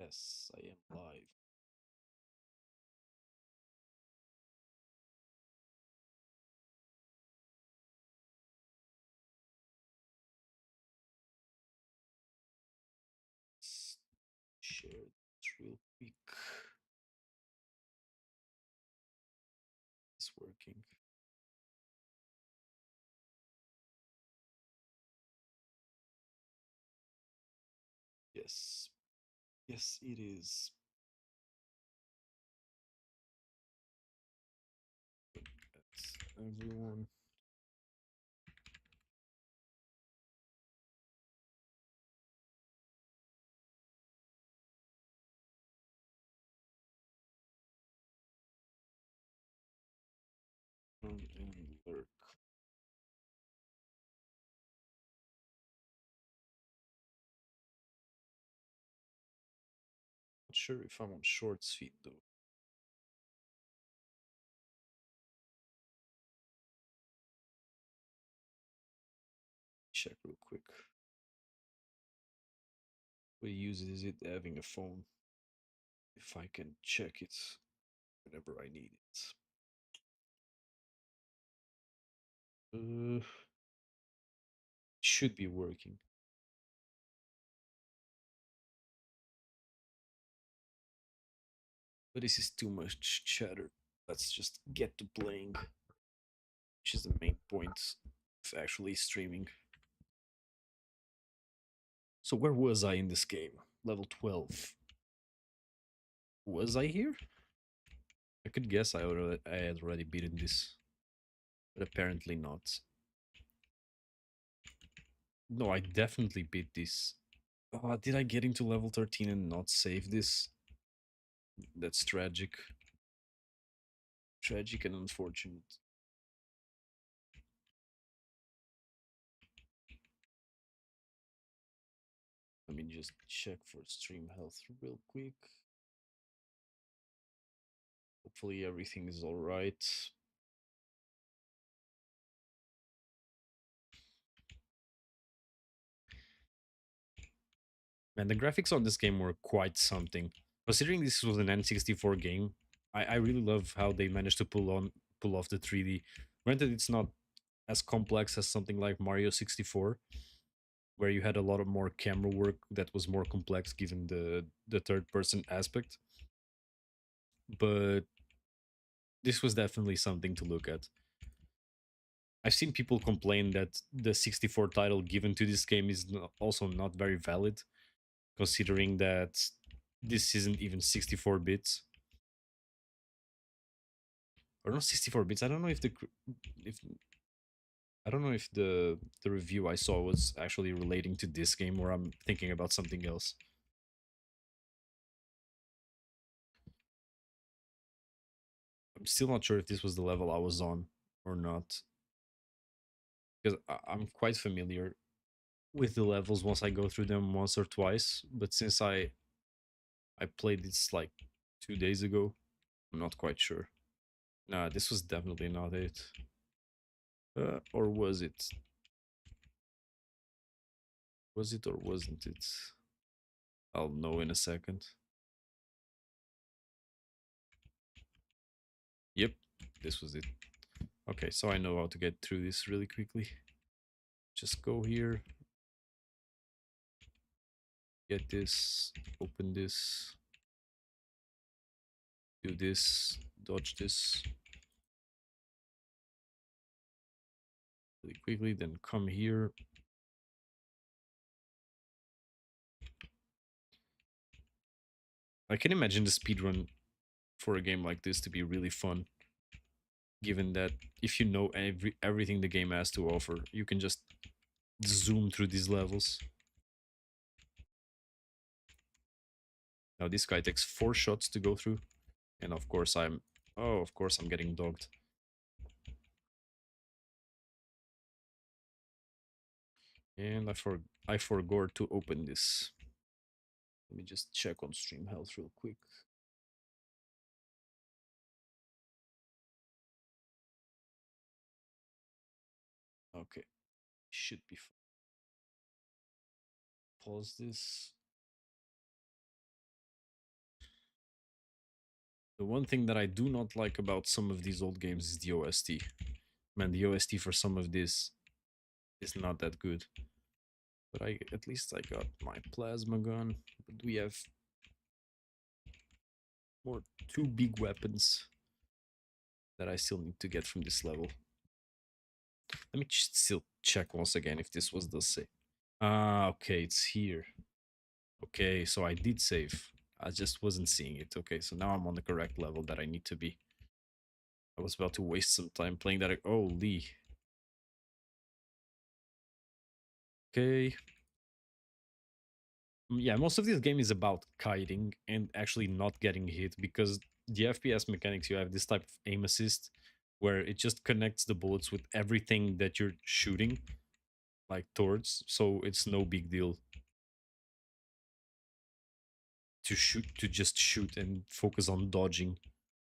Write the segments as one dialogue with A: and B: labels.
A: Yes, I am live. Let's share this real quick. It's working. Yes. Yes, it is. That's everyone. And lurk. Not sure if I'm on short feed though. Check real quick. What use is it having a phone? If I can check it whenever I need it. Should be working. But this is too much chatter. Let's just get to playing, which is the main point of actually streaming. So where was I in this game? Level 12. Was I here? I could guess I had already beaten this, but apparently not. No, I definitely beat this. Did I get into level 13 and not save this? That's tragic. Tragic and unfortunate. Let me just check for stream health real quick. Hopefully everything is alright. Man, the graphics on this game were quite something. Considering this was an N64 game, I really love how they managed to pull off the 3D. Granted, it's not as complex as something like Mario 64, where you had a lot of more camera work that was more complex given the third person aspect. But this was definitely something to look at. I've seen people complain that the 64 title given to this game is also not very valid, considering that this isn't even 64 bits. Or not 64 bits. I don't know if if I don't know if the review I saw was actually relating to this game or I'm thinking about something else. I'm still not sure if this was the level I was on or not, because I'm quite familiar with the levels once I go through them once or twice. But since I played this like 2 days ago, I'm not quite sure. Nah, this was definitely not it. Or was it? Was it or wasn't it? I'll know in a second. Yep, this was it. Okay, so I know how to get through this really quickly. Just go here, get this, open this, do this, dodge this really quickly, then come here. I can imagine the speedrun for a game like this to be really fun, given that if you know everything the game has to offer, you can just zoom through these levels. Now this guy takes 4 shots to go through, and of course I'm getting dogged. And I forgot to open this. Let me just check on stream health real quick. Okay, should be fine. Pause this. The one thing that I do not like about some of these old games is the OST. Man, the OST for some of this is not that good. But at least I got my plasma gun. But we have more two big weapons that I still need to get from this level. Let me still check once again if this was the same. Ah, okay, it's here. Okay, so I did save. I just wasn't seeing it. Okay, so now I'm on the correct level that I need to be. I was about to waste some time playing that. Oh, Lee. Okay. Yeah, most of this game is about kiting and actually not getting hit because the FPS mechanics, you have this type of aim assist where it just connects the bullets with everything that you're shooting, like towards, so it's no big deal to just shoot and focus on dodging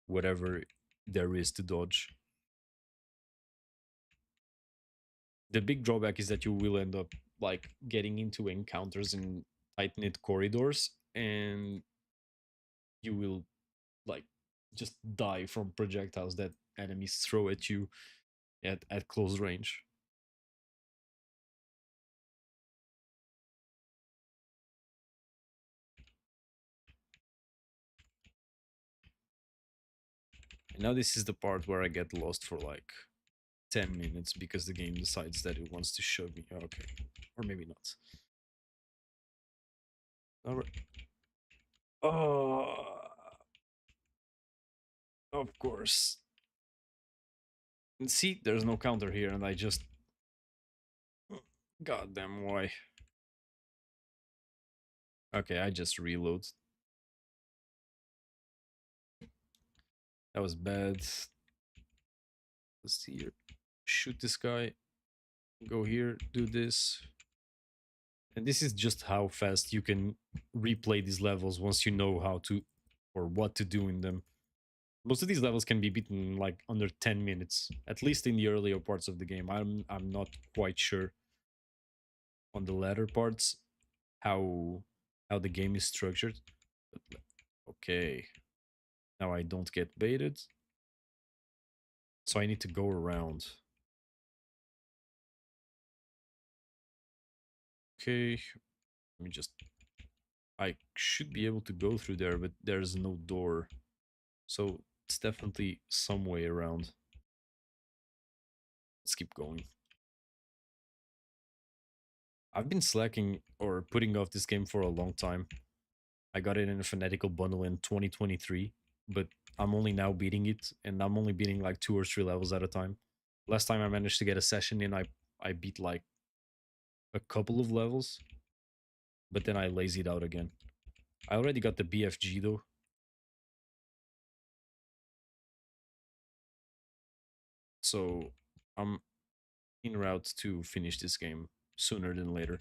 A: whatever there is to dodge. The big drawback is that you will end up like getting into encounters in tight knit corridors, and you will like just die from projectiles that enemies throw at you at close range. And now this is the part where I get lost for like 10 minutes because the game decides that it wants to show me. Okay, or maybe not. All right. Oh, of course. And see, there's no counter here, and I just. Goddamn, why? Okay, I just reload. That was bad. Let's see here. Shoot this guy. Go here, do this. And this is just how fast you can replay these levels once you know how to or what to do in them. Most of these levels can be beaten like under 10 minutes, at least in the earlier parts of the game. I'm not quite sure on the latter parts how the game is structured. But, okay. Now I don't get baited. So I need to go around. Okay. Let me just I should be able to go through there, but there's no door. So it's definitely some way around. Let's keep going. I've been slacking or putting off this game for a long time. I got it in a Fanatical bundle in 2023, but I'm only now beating it, and I'm only beating like 2 or 3 levels at a time. Last time I managed to get a session in, I beat like a couple of levels, but then I lazied out again. I already got the BFG though. So I'm en route to finish this game sooner than later.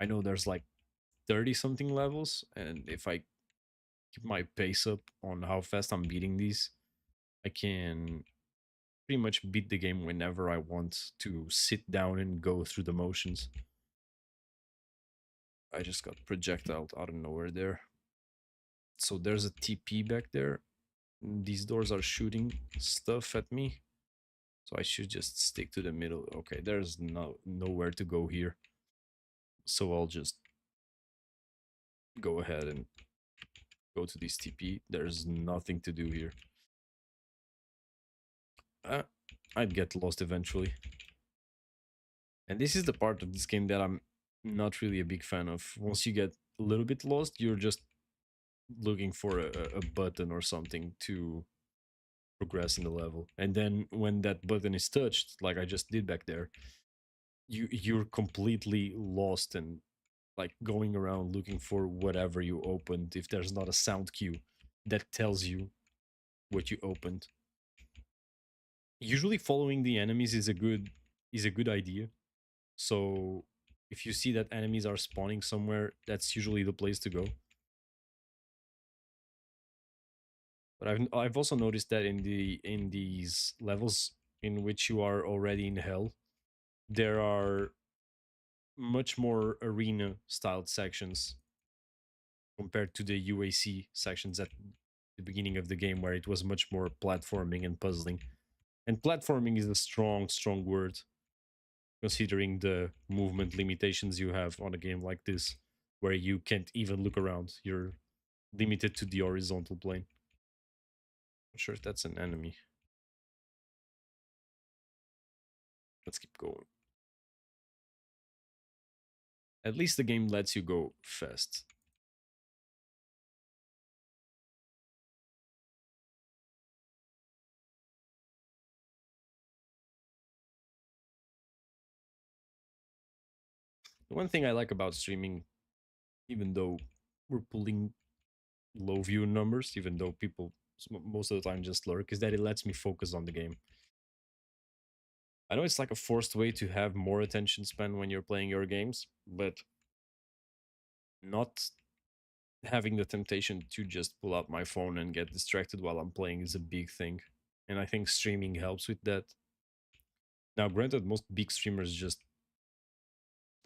A: I know there's like 30 something levels, and if I keep my pace up on how fast I'm beating these, I can pretty much beat the game whenever I want to sit down and go through the motions. I just got projectile out of nowhere there. So there's a TP back there. These doors are shooting stuff at me. So I should just stick to the middle. Okay, there's nowhere to go here. So I'll just go ahead and go to this TP. There's nothing to do here. I'd get lost eventually. And this is the part of this game that I'm not really a big fan of. Once you get a little bit lost, you're just looking for a button or something to progress in the level. And then when that button is touched, like I just did back there, you're completely lost and like going around looking for whatever you opened if there's not a sound cue that tells you what you opened. Usually following the enemies is a good idea. So if you see that enemies are spawning somewhere, that's usually the place to go. But I've also noticed that in these levels in which you are already in hell, there are much more arena styled sections compared to the UAC sections that the beginning of the game, where it was much more platforming and puzzling. And platforming is a strong word, considering the movement limitations you have on a game like this, where you can't even look around. You're limited to the horizontal plane. Not sure if that's an enemy. Let's keep going. At least the game lets you go fast. The one thing I like about streaming, even though we're pulling low view numbers, even though people most of the time just lurk, is that it lets me focus on the game. I know it's like a forced way to have more attention span when you're playing your games, but not having the temptation to just pull out my phone and get distracted while I'm playing is a big thing. And I think streaming helps with that. Now, granted, most big streamers just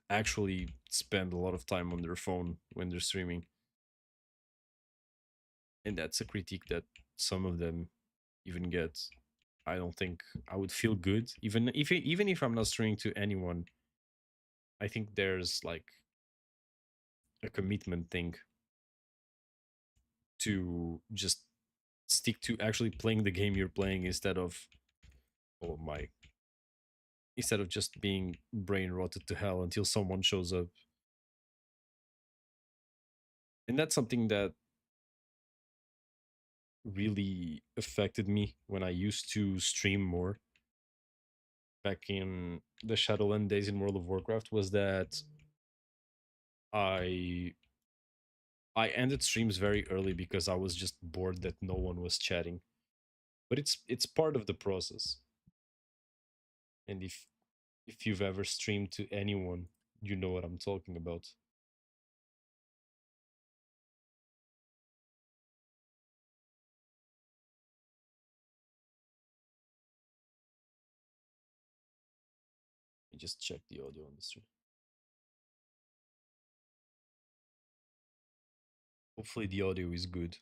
A: actually spend a lot of time on their phone when they're streaming. And that's a critique that some of them even get. I don't think I would feel good even if I'm not streaming to anyone. I think there's like a commitment thing to just stick to actually playing the game you're playing oh my instead of just being brain rotted to hell until someone shows up. And that's something that really affected me when I used to stream more back in the Shadowland days in World of Warcraft, was that I I ended streams very early because I was just bored that no one was chatting. But it's part of the process. And if you've ever streamed to anyone, you know what I'm talking about. You just check the audio on the stream. Hopefully the audio is good.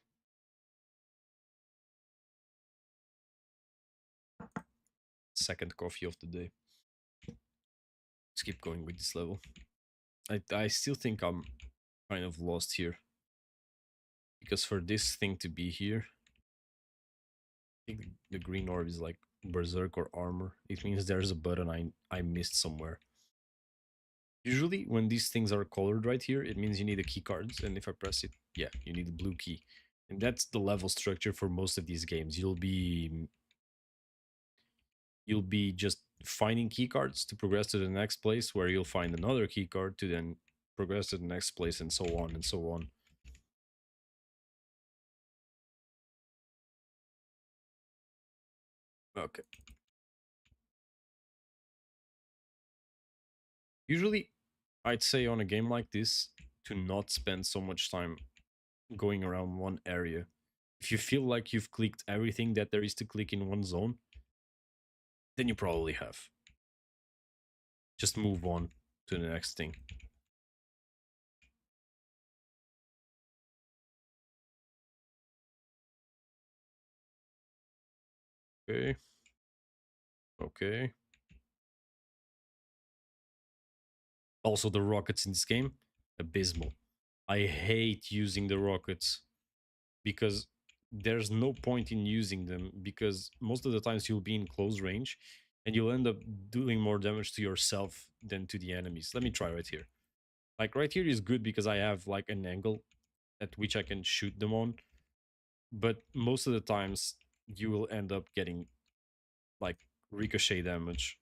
A: Second coffee of the day. Let's keep going with this level. I still think I'm kind of lost here. Because for this thing to be here, I think the green orb is like berserk or armor. It means there's a button I missed somewhere. Usually when these things are colored right here, it means you need a key card. And if I press it, yeah, you need a blue key. And that's the level structure for most of these games. You'll be just finding key cards to progress to the next place, where you'll find another key card to then progress to the next place, and so on and so on. Okay. Usually, I'd say on a game like this to not spend so much time going around one area. If you feel like you've clicked everything that there is to click in one zone, then you probably have. Just move on to the next thing. Okay. Okay. Also, the rockets in this game, abysmal. I hate using the rockets because there's no point in using them, because most of the times you'll be in close range and you'll end up doing more damage to yourself than to the enemies. Let me try right here. Like right here is good because I have like an angle at which I can shoot them on, but most of the times you will end up getting like ricochet damage.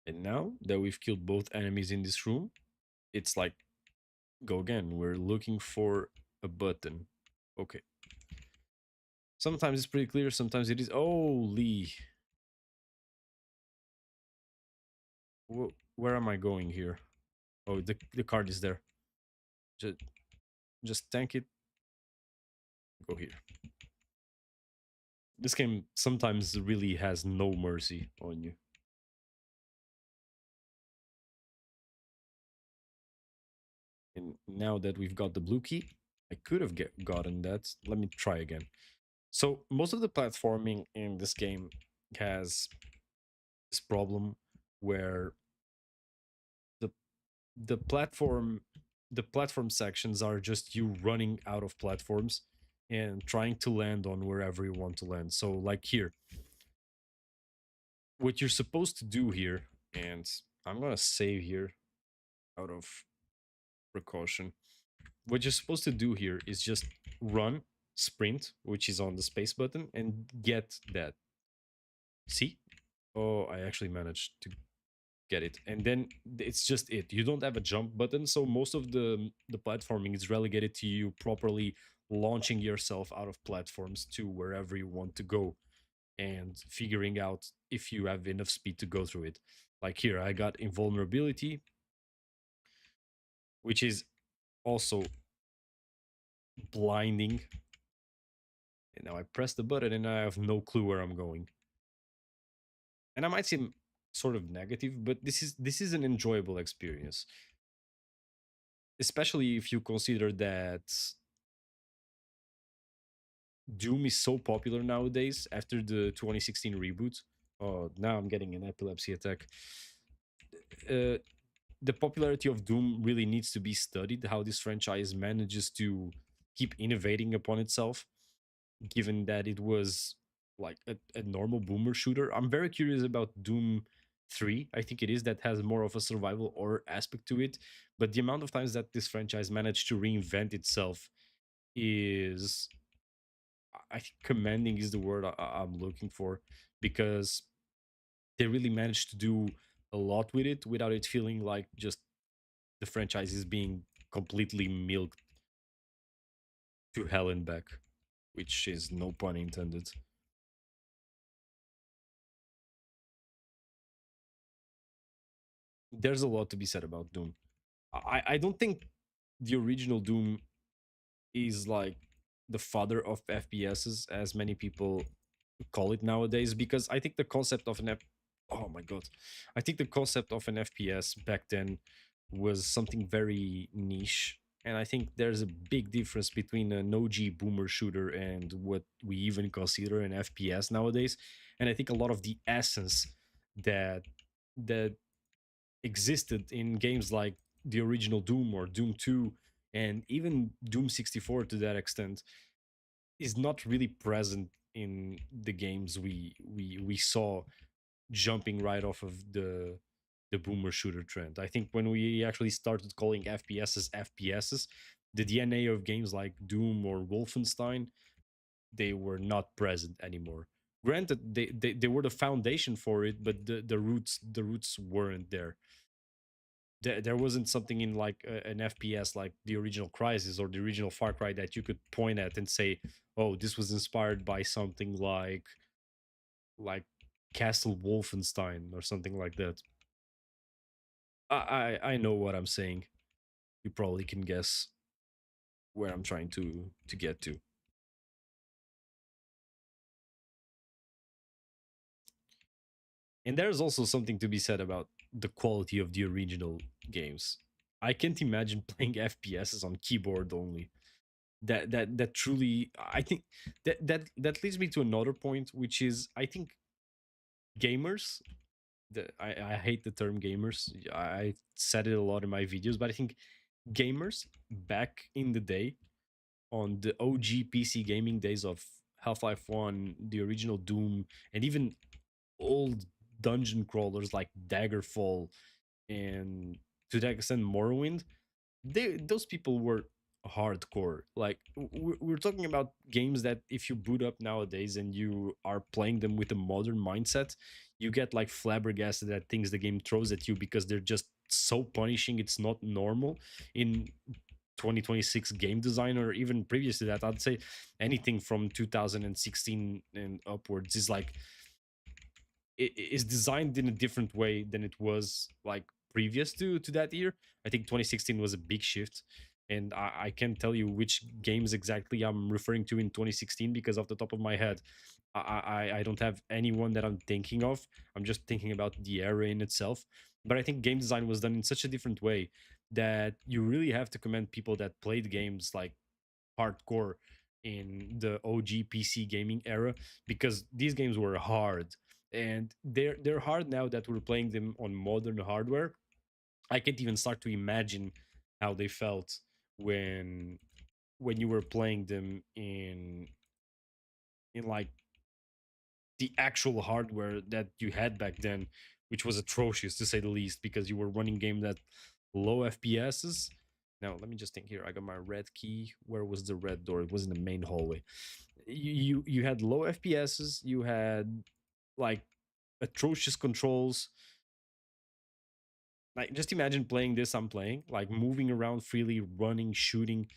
A: And now that we've killed both enemies in this room, it's like, go again. We're looking for a button. Okay. Sometimes it's pretty clear, sometimes it is. Holy. Where am I going here? Oh, the card is there. Just, just tank it. Go here. This game sometimes really has no mercy on you. now that we've got the blue key, I could have gotten that. Let me try again. So most of the platforming in this game has this problem where the the platform the platform sections are just you running out of platforms and trying to land on wherever you want to land. So like here, what you're supposed to do here, and I'm gonna save here out of precaution. What you're supposed to do here is just run, sprint, which is on the space button, and get that. See? Oh, I actually managed to get it. And then it's just it. You don't have a jump button, so most of the platforming is relegated to you properly launching yourself out of platforms to wherever you want to go and figuring out if you have enough speed to go through it. Like here, I got invulnerability, which is also blinding. And now I press the button and I have no clue where I'm going. And I might seem sort of negative, but this is an enjoyable experience, especially if you consider that Doom is so popular nowadays after the 2016 reboot. Oh, now I'm getting an epilepsy attack. Uh, the popularity of Doom really needs to be studied. How this franchise manages to keep innovating upon itself, given that it was like a normal boomer shooter. I'm very curious about Doom 3. I think it is that has more of a survival horror aspect to it. But the amount of times that this franchise managed to reinvent itself is, I think, commanding is the word I'm looking for, because they really managed to do a lot with it without it feeling like just the franchise is being completely milked to hell and back, which is no pun intended. There's a lot to be said about Doom. I don't think the original Doom is like the father of FPSs as many people call it nowadays, because I think the concept of oh my god, I think the concept of an FPS back then was something very niche, and I think there's a big difference between an OG boomer shooter and what we even consider an FPS nowadays. And I think a lot of the essence that that existed in games like the original Doom or Doom 2 and even Doom 64 to that extent is not really present in the games we saw jumping right off of the boomer shooter trend. I think when we actually started calling FPSs FPSs, the DNA of games like Doom or Wolfenstein, they were not present anymore. Granted, they were the foundation for it, but the roots weren't there. There wasn't something in like an FPS like the original Crisis or the original Far Cry that you could point at and say, "Oh, this was inspired by something like Castle Wolfenstein or something like that." I know what I'm saying. You probably can guess where I'm trying to get to. And there's also something to be said about the quality of the original games. I can't imagine playing FPSs on keyboard only. That truly, I think that leads me to another point, which is I think gamers. I hate the term gamers. I said it a lot in my videos, but I think gamers back in the day, on the OG PC gaming days of Half-Life 1, the original Doom, and even old dungeon crawlers like Daggerfall and to that extent Morrowind, those people were hardcore. Like we're talking about games that if you boot up nowadays and you are playing them with a modern mindset, you get like flabbergasted at things the game throws at you because they're just so punishing. It's not normal in 2026 game design, or even previous to that. I'd say anything from 2016 and upwards is like it is designed in a different way than it was like previous to that year. I think 2016 was a big shift, and I can't tell you which games exactly I'm referring to in 2016 because off the top of my head, I don't have anyone that I'm thinking of. I'm just thinking about the era in itself. But I think game design was done in such a different way that you really have to commend people that played games like hardcore in the OG PC gaming era, because these games were hard, and they're hard now that we're playing them on modern hardware. I can't even start to imagine how they felt when you were playing them in like the actual hardware that you had back then, which was atrocious to say the least, because you were running games at low FPSs. Now let me just think here. I got my red key. Where was the red door? It was in the main hallway. You had low FPSs. You had like atrocious controls. Like just imagine playing this. I'm playing like moving around freely, running, shooting,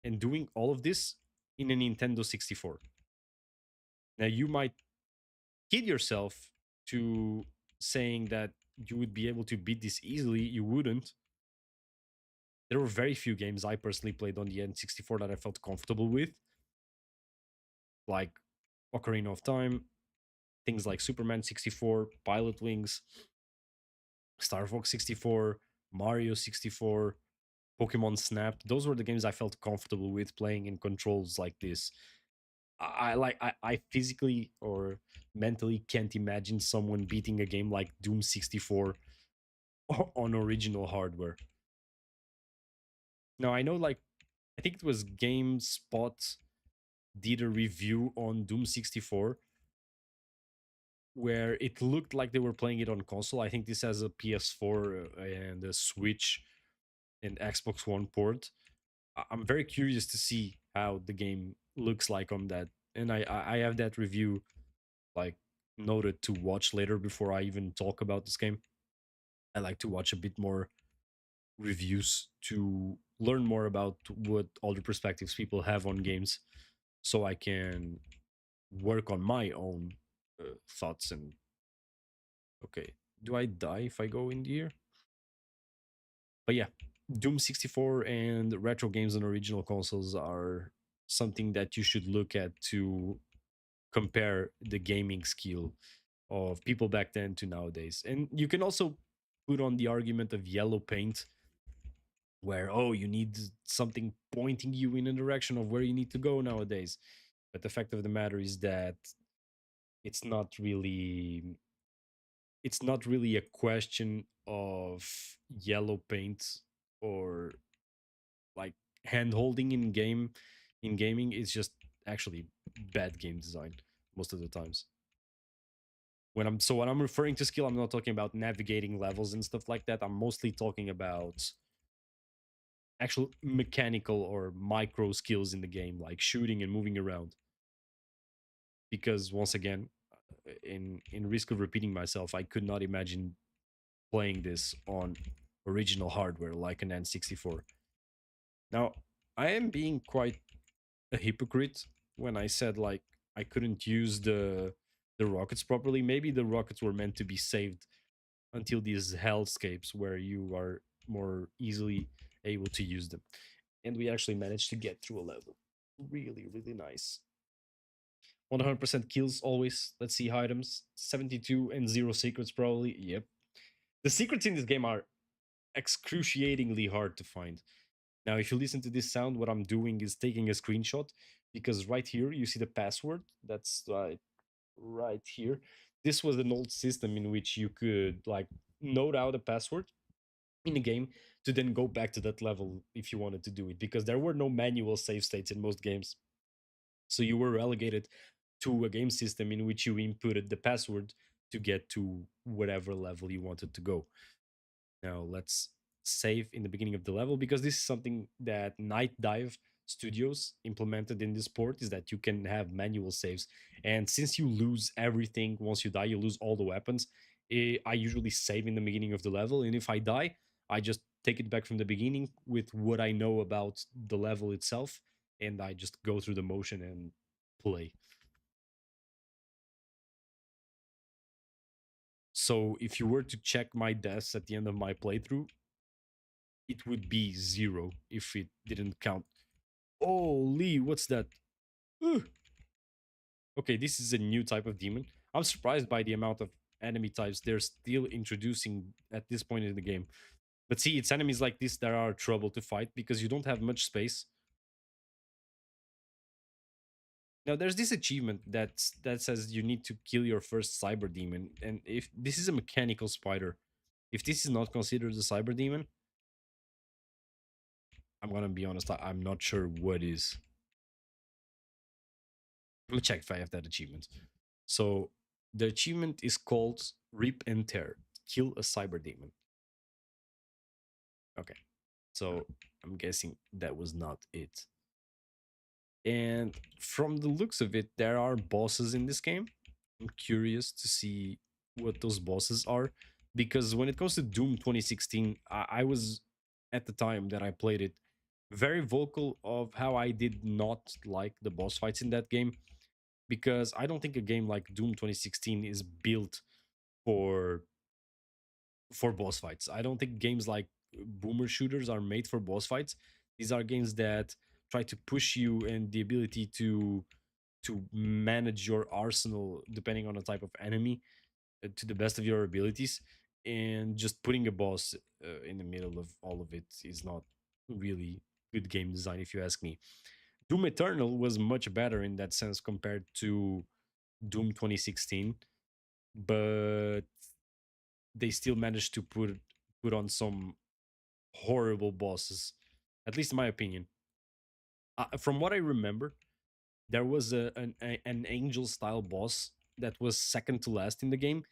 A: and doing all of this in a Nintendo 64. Now you might kid yourself to saying that you would be able to beat this easily. You wouldn't. There were very few games I personally played on the N64 that I felt comfortable with, like Ocarina of Time, things like Superman 64, Pilot Wings, Star Fox 64, Mario 64, Pokemon Snap. Those were the games I felt comfortable with playing in controls like this. I physically or mentally can't imagine someone beating a game like Doom 64 on original hardware. Now I know, like, I think it was GameSpot did a review on Doom 64 where it looked like they were playing it on console. I think this has a PS4 and a Switch and Xbox One port. I'm very curious to see how the game looks like on that, and I have that review like noted to watch later before I even talk about this game. I like to watch a bit more reviews to learn more about what other perspectives people have on games, so I can work on my own thoughts. And okay, do I die if I go in here? But yeah, Doom 64 and retro games on original consoles are something that you should look at to compare the gaming skill of people back then to nowadays. And you can also put on the argument of yellow paint, where, oh, you need something pointing you in a direction of where you need to go nowadays. But the fact of the matter is that it's not really it's not really a question of yellow paint or like hand holding in gaming. It's just actually bad game design most of the times. When I'm referring to skill, I'm not talking about navigating levels and stuff like that. I'm mostly talking about actual mechanical or micro skills in the game, like shooting and moving around. Because once again, in risk of repeating myself, I could not imagine playing this on original hardware like an N64. Now, I am being quite a hypocrite when I said like I couldn't use the rockets properly. Maybe the rockets were meant to be saved until these hellscapes where you are more easily able to use them. And we actually managed to get through a level. Really, really nice. 100% kills always. Let's see items. 72 and 0 secrets probably. Yep. The secrets in this game are excruciatingly hard to find. Now, if you listen to this sound, what I'm doing is taking a screenshot, because right here you see the password. That's right here. This was an old system in which you could like note out a password in the game to then go back to that level if you wanted to do it, because there were no manual save states in most games. So you were relegated to a game system in which you inputted the password to get to whatever level you wanted to go. Now let's save in the beginning of the level, because this is something that Night Dive Studios implemented in this port, is that you can have manual saves. And since you lose everything once you die, you lose all the weapons. I usually save in the beginning of the level, and if I die, I just take it back from the beginning with what I know about the level itself, and I just go through the motion and play. So if you were to check my deaths at the end of my playthrough, it would be 0 if it didn't count. Holy, what's that? Ugh. Okay, this is a new type of demon. I'm surprised by the amount of enemy types they're still introducing at this point in the game. But see, it's enemies like this that are trouble to fight because you don't have much space. Now, there's this achievement that says you need to kill your first cyber demon, and if this is a mechanical spider, if this is not considered a cyber demon, I'm gonna be honest, I'm not sure what is. Let me check if I have that achievement. So the achievement is called Rip and Tear. Kill a cyber demon. Okay. So I'm guessing that was not it. And from the looks of it, there are bosses in this game. I'm curious to see what those bosses are. Because when it comes to Doom 2016, I was, at the time that I played it, very vocal of how I did not like the boss fights in that game. Because I don't think a game like Doom 2016 is built for boss fights. I don't think games like boomer shooters are made for boss fights. These are games that try to push you and the ability to manage your arsenal depending on the type of enemy to the best of your abilities. And just putting a boss in the middle of all of it is not really good game design, if you ask me. Doom Eternal was much better in that sense compared to Doom 2016, but they still managed to put on some horrible bosses, at least in my opinion. From what I remember, there was an angel style boss that was second to last in the game,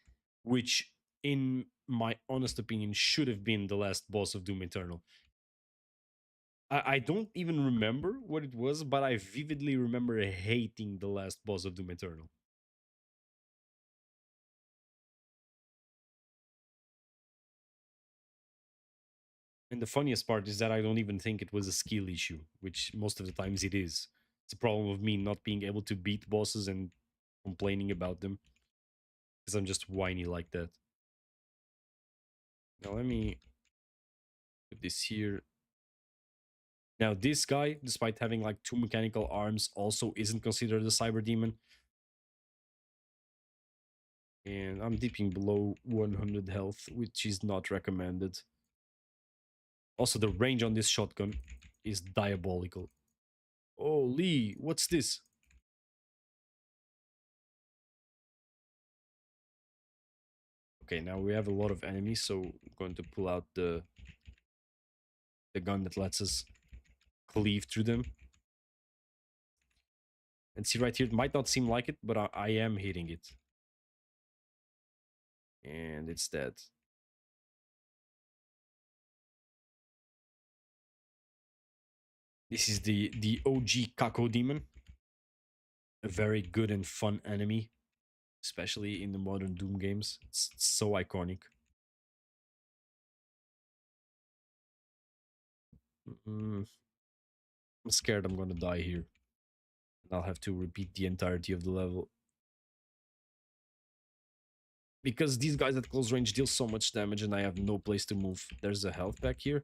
A: which, in my honest opinion, should have been the last boss of Doom Eternal. I don't even remember what it was, but I vividly remember hating the last boss of Doom Eternal. And the funniest part is that I don't even think it was a skill issue, which most of the times it is. It's a problem of me not being able to beat bosses and complaining about them because I'm just whiny like that. Now let me put this here. Now this guy, despite having like two mechanical arms, also isn't considered a cyber demon. And I'm dipping below 100 health, which is not recommended. Also, the range on this shotgun is diabolical. Oh, Lee, what's this? Okay, now we have a lot of enemies, so I'm going to pull out the gun that lets us cleave through them. And see right here, it might not seem like it, but I am hitting it. And it's dead. This is the OG Kako Demon. A very good and fun enemy, especially in the modern Doom games. It's so iconic. Mm, I'm scared I'm gonna die here. I'll have to repeat the entirety of the level. Because these guys at close range deal so much damage and I have no place to move. There's a health pack here.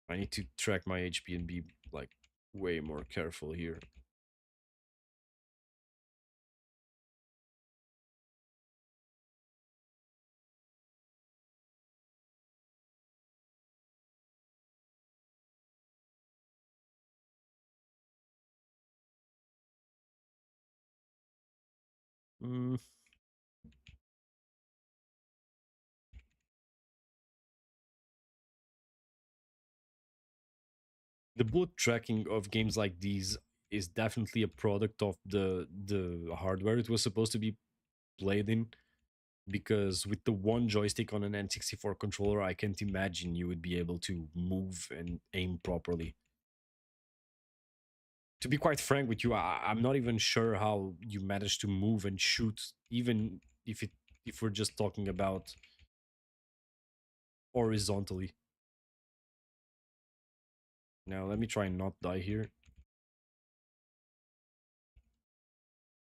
A: I need to track my HP and be like way more careful here. Mm, the bullet tracking of games like these is definitely a product of the hardware it was supposed to be played in, because with the one joystick on an N64 controller, I can't imagine you would be able to move and aim properly. To be quite frank with you, I'm not even sure how you manage to move and shoot, even if we're just talking about horizontally. Now let me try and not die here.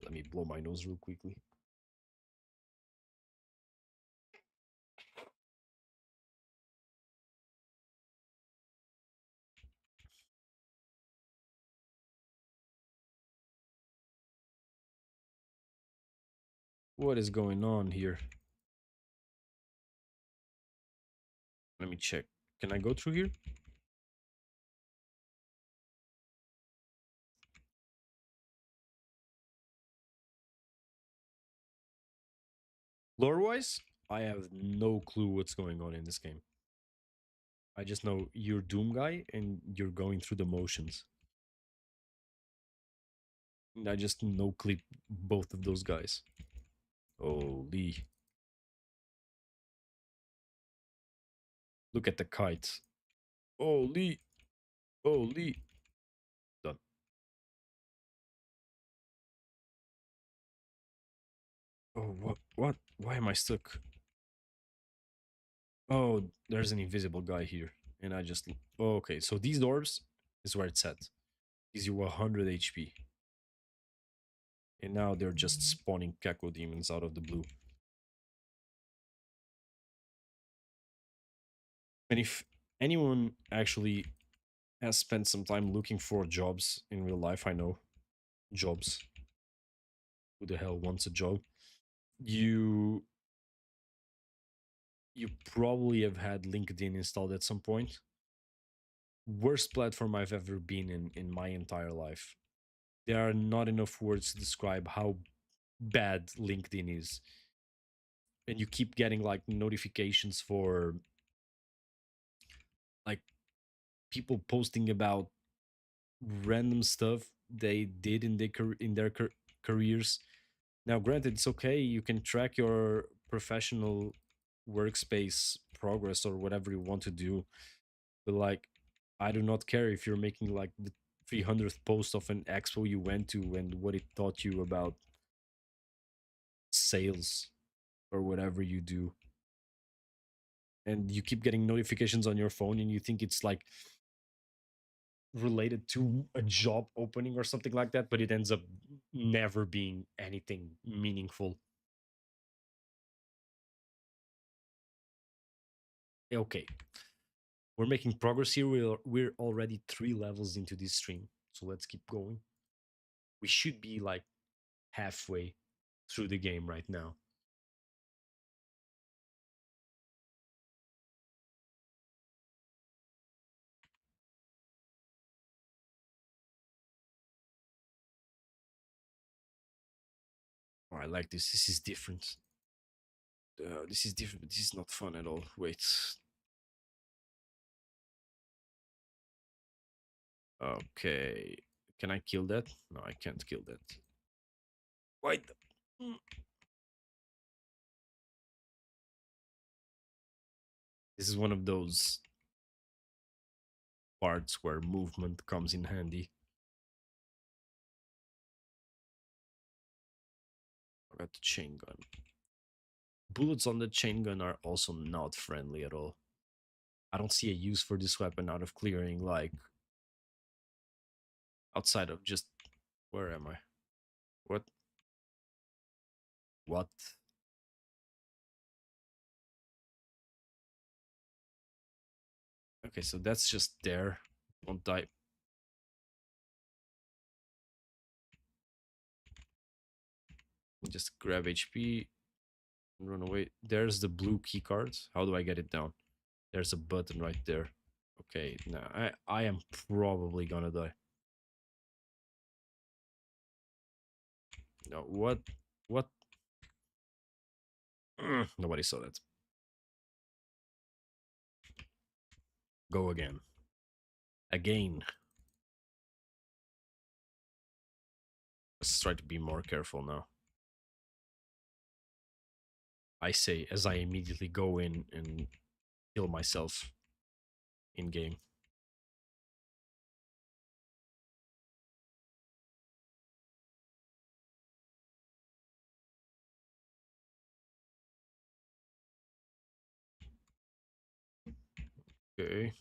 A: Let me blow my nose real quickly. What is going on here? Let me check. Can I go through here? Lore wise, I have no clue what's going on in this game. I just know you're Doom guy and you're going through the motions. And I just no clip both of those guys. Holy. Look at the kite. Holy. Holy. Done. Oh, what? What? Why am I stuck? Oh, there's an invisible guy here. And I just. Oh, okay, so these orbs is where it's at. Gives you 100 HP. And now they're just spawning Caco demons out of the blue. And if anyone actually has spent some time looking for jobs in real life, I know jobs. Who the hell wants a job? You you probably have had LinkedIn installed at some point. Worst platform I've ever been in my entire life. There are not enough words to describe how bad LinkedIn is. And you keep getting like notifications for like people posting about random stuff they did in their careers. Now, granted, it's okay. You can track your professional workspace progress or whatever you want to do, but like, I do not care if you're making like the 300th post of an expo you went to and what it taught you about sales or whatever you do. And you keep getting notifications on your phone and you think it's like related to a job opening or something like that, but it ends up never being anything meaningful. Okay, we're making progress here. We're already 3 levels into this stream, so let's keep going. We should be like halfway through the game right now. Oh, I like this. This is different. This is different. This is not fun at all. Wait. Okay. Can I kill that? No, I can't kill that. Why? This is one of those parts where movement comes in handy. I got the chain gun. Bullets on the chain gun are also not friendly at all. I don't see a use for this weapon out of clearing, like, outside of just... Where am I? What? What? Okay, so that's just there. Won't die. Just grab HP and run away. There's the blue key card. How do I get it down? There's a button right there. Okay, now I am probably gonna die. No, what? What? Nobody saw that. Go again. Again. Let's try to be more careful now. I say as I immediately go in and kill myself in game. Okay.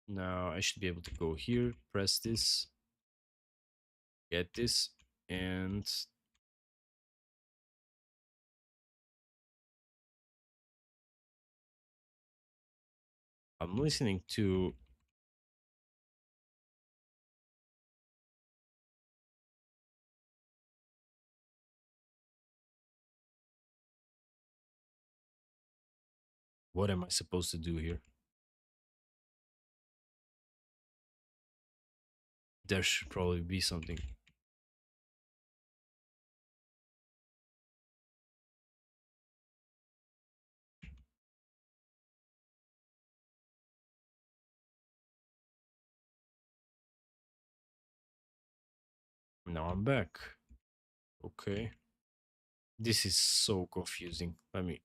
A: Now I should be able to go here, press this, get this, and I'm listening to... What am I supposed to do here? There should probably be something. Now I'm back. Okay. This is so confusing. Let me.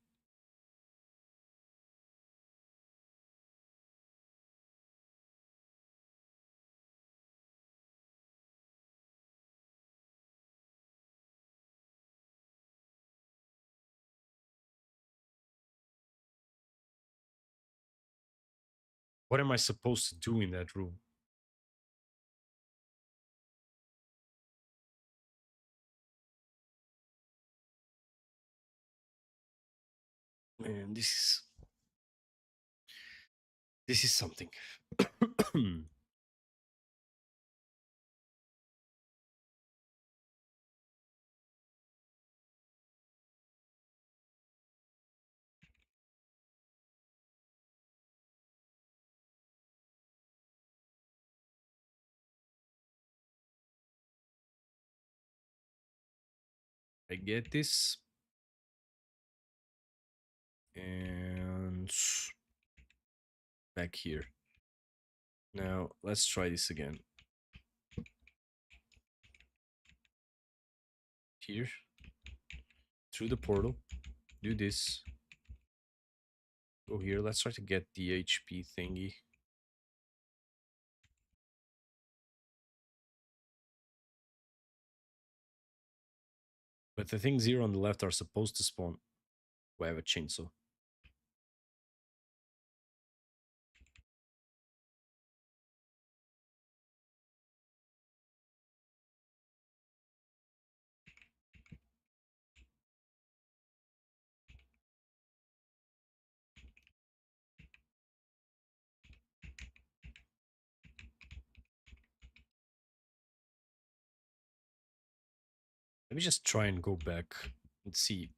A: What am I supposed to do in that room? Man, this is something. I get this. And back here. Now let's try this again. Here. Through the portal. Do this. Go here. Let's try to get the HP thingy. But the things here on the left are supposed to spawn. We have a chainsaw. Let me just try and go back and see if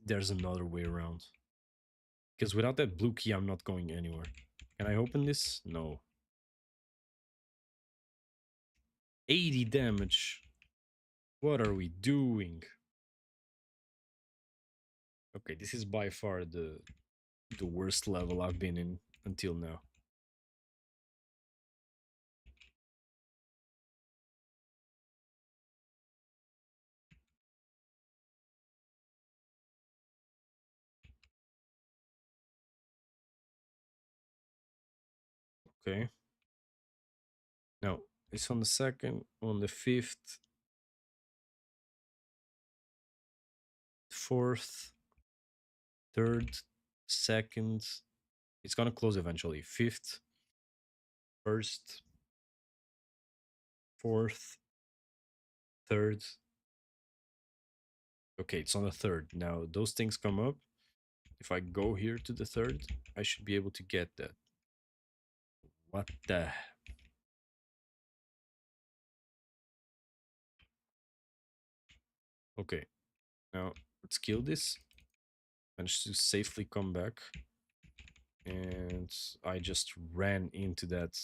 A: there's another way around. Because without that blue key, I'm not going anywhere. Can I open this? No. 80 damage. What are we doing? Okay, this is by far the worst level I've been in until now. Okay. No, it's on the second, on the fifth, fourth, third, second. It's gonna close eventually. Fifth, first, fourth, third. Okay, it's on the third. Now those things come up. If I go here to the third, I should be able to get that. What the? Okay, now let's kill this. Managed to safely come back. And I just ran into that.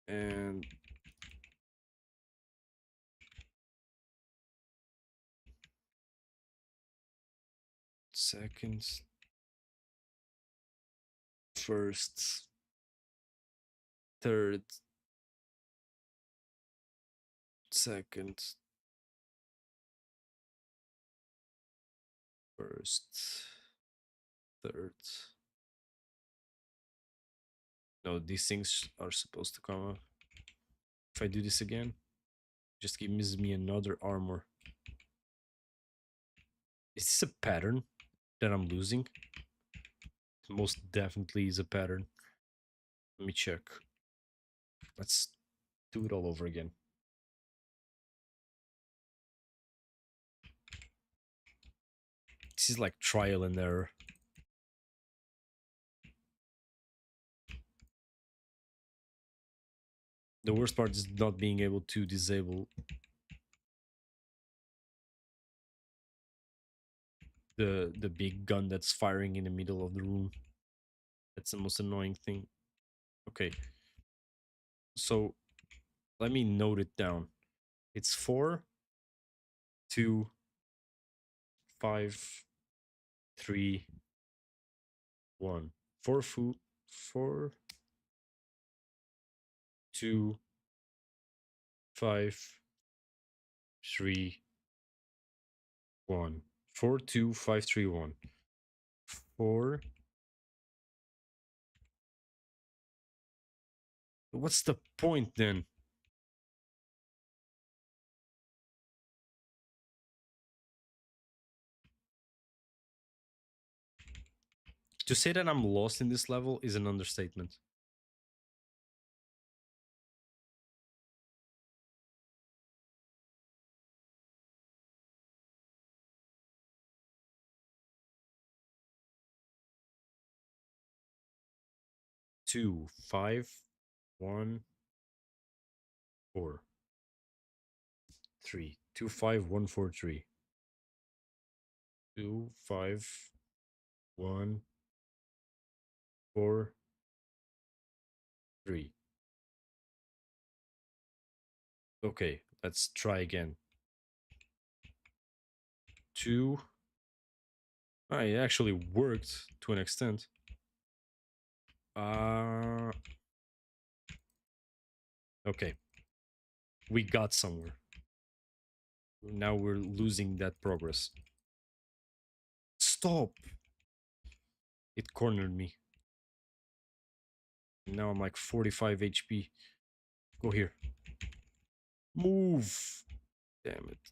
A: And second, first, third, second, first, third. No, these things are supposed to come up. If I do this again, just gives me another armor. Is this a pattern that I'm losing? Most definitely is a pattern. Let me check. Let's do it all over again. This is like trial and error. The worst part is not being able to disable the big gun that's firing in the middle of the room. That's the most annoying thing. Okay, so let me note it down. It's 4, 2, 5, 3, 1. 4 food. 4, 2, 5, 3, 1. 4, 2, 5, 3, 1. 4. What's the point then? To say that I'm lost in this level is an understatement. Two, 5, 1, 4, 3. 2, 5, 1, 4, 3. 2, 5, 1, 4, 3. Okay, let's try again. 2. It actually worked to an extent. Okay. We got somewhere. Now we're losing that progress. Stop! It cornered me. Now I'm like 45 HP. Go here. Move! Damn it.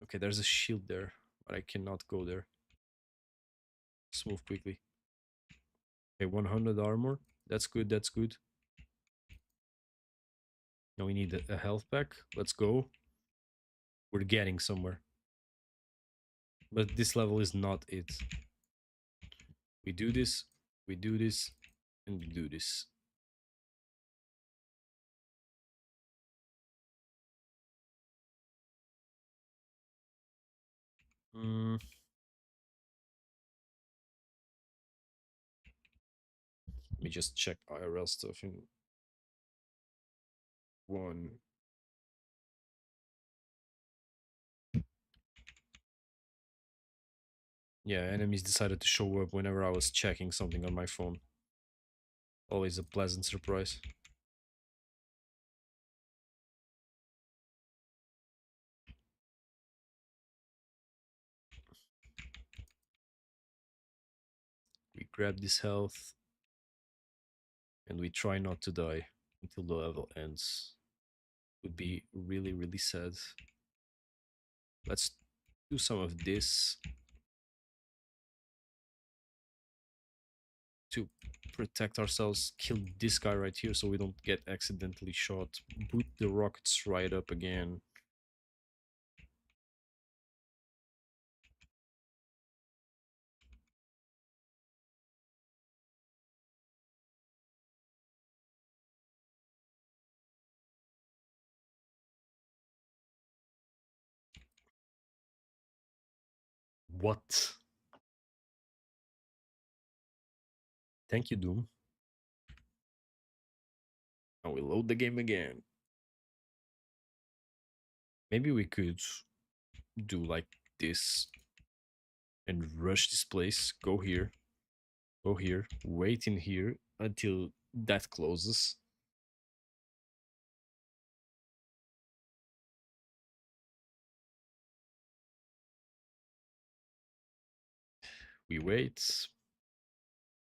A: Okay, there's a shield there, but I cannot go there. Let's move quickly. Okay, 100 armor. That's good, that's good. Now we need a health pack. Let's go. We're getting somewhere. But this level is not it. We do this, we do this, and we do this. Let me just check IRL stuff in one. Yeah, enemies decided to show up whenever I was checking something on my phone. Always a pleasant surprise. We grab this health and we try not to die until the level ends. Would be really, really sad. Let's do some of this to protect ourselves. Kill this guy right here so we don't get accidentally shot. Boot the rockets right up again. What? Thank you, Doom. Now we load the game again. Maybe we could do like this and rush this place. Go here. Go here. Wait in here until that closes. We wait.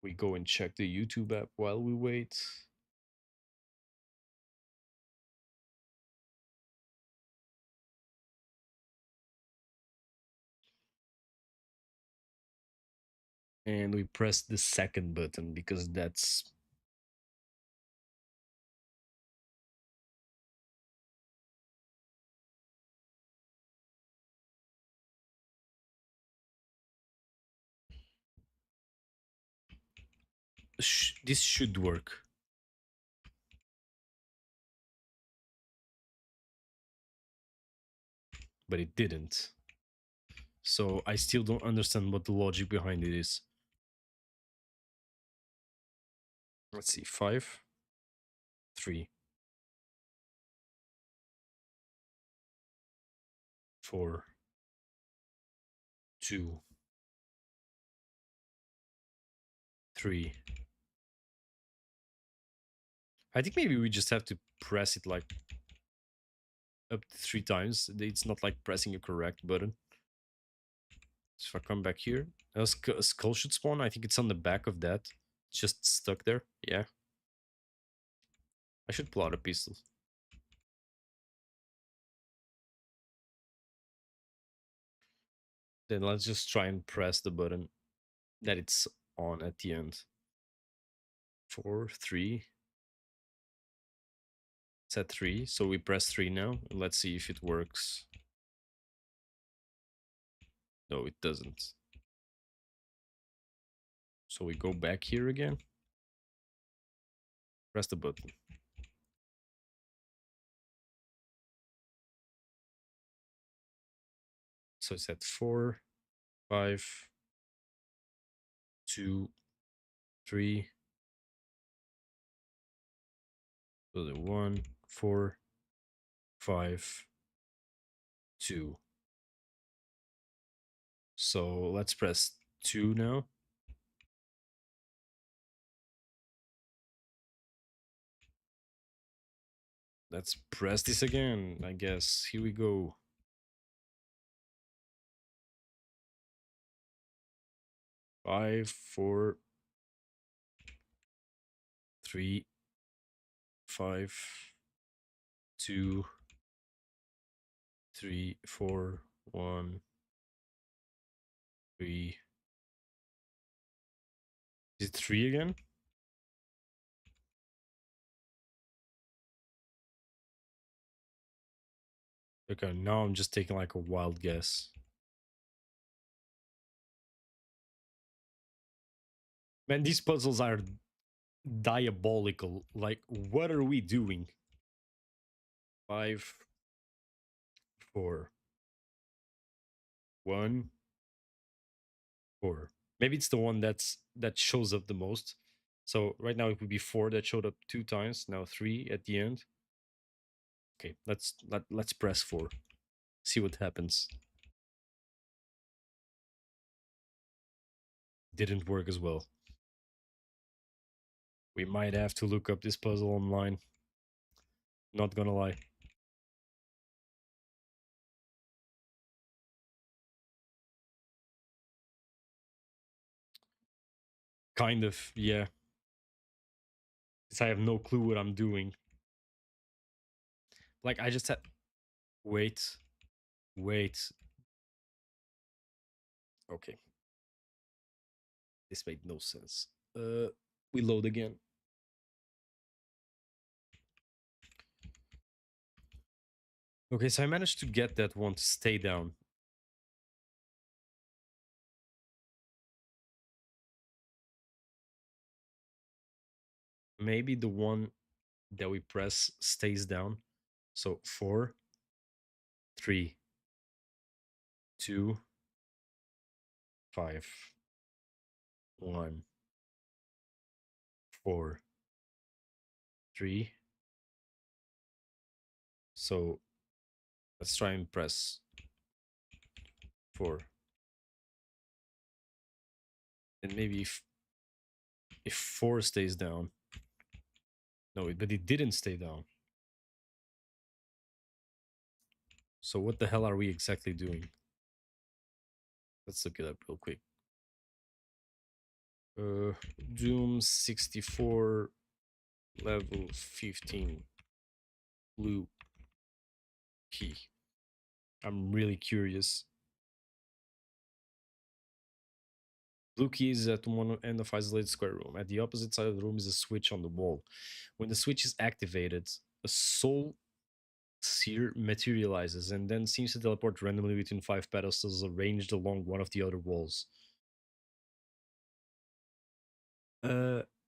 A: We go and check the YouTube app while we wait. And we press the second button because that's this should work. But it didn't. So I still don't understand what the logic behind it is. Let's see, 5, 3, 4, 2, 3. I think maybe we just have to press it like up to 3 times. It's not like pressing a correct button. So if I come back here, a skull should spawn. I think it's on the back of that. It's just stuck there. Yeah. I should pull out a pistol. Then let's just try and press the button that it's on at the end. 4, 3. It's at 3, so we press 3 now. Let's see if it works. No, it doesn't. So we go back here again. Press the button. So it's at 4, 5, 2, 3. So the 1, 4, 5, 2. So let's press 2 now. Let's press this again, I guess. Here we go. 5, 4, 3, 5, 2, 3, 4, 1, 3. Is it 3 again? Okay, now I'm just taking like a wild guess. Man, these puzzles are diabolical. Like, what are we doing? 5, 4, 1, 4. Maybe it's the one that shows up the most. So right now it would be 4 that showed up 2 times. Now 3 at the end. Okay, let's press 4. See what happens. Didn't work as well. We might have to look up this puzzle online. Not gonna lie. Kind of, yeah. Because I have no clue what I'm doing. Like, I just had... Wait. Okay. This made no sense. We load again. Okay, so I managed to get that one to stay down. Maybe the one that we press stays down. So 4, 3, 2, 5, 1, 4, 3. So let's try and press 4. And maybe if 4 stays down. No, but it didn't stay down. So what the hell are we exactly doing? Let's look it up real quick. Doom 64 level 15 blue key. I'm really curious. Blue key is at one end of isolated square room. At the opposite side of the room is a switch on the wall. When the switch is activated, a soul seer materializes and then seems to teleport randomly between 5 pedestals arranged along one of the other walls.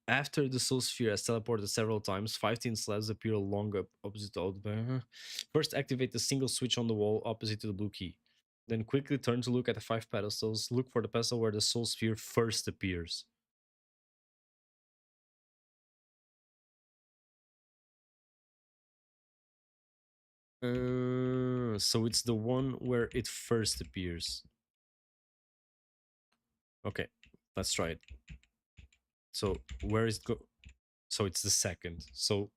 A: After the soul sphere has teleported several times, 15 slabs appear along opposite. First, activate the single switch on the wall opposite to the blue key. Then quickly turn to look at the 5 pedestals. Look for the pedestal where the soul sphere first appears. So it's the one where it first appears. Okay, let's try it. So where is it go? So it's the second. So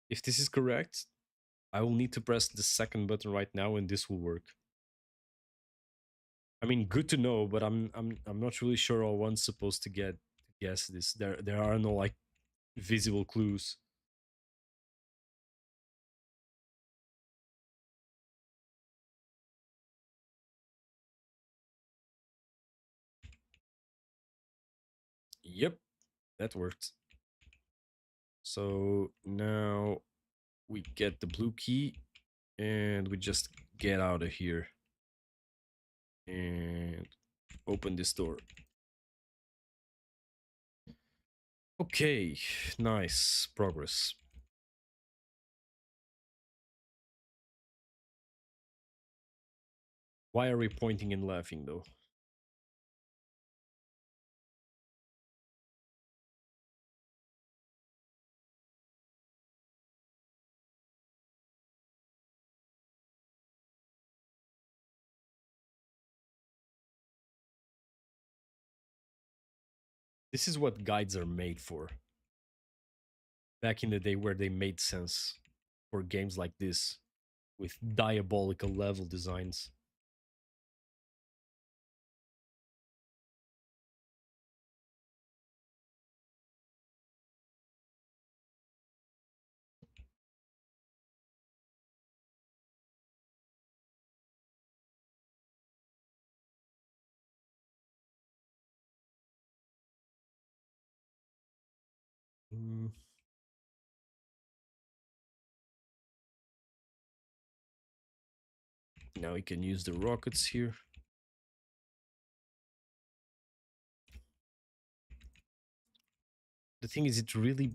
A: if this is correct, I will need to press the second button right now, and this will work. I mean, good to know, but I'm not really sure how one's supposed to guess this. There are no like visible clues. Yep, that worked. So now we get the blue key and we just get out of here and open this door. Okay, nice progress. Why are we pointing and laughing though? This is what guides are made for. Back in the day where they made sense for games like this with diabolical level designs. Mm, now we can use the rockets here. The thing is, it really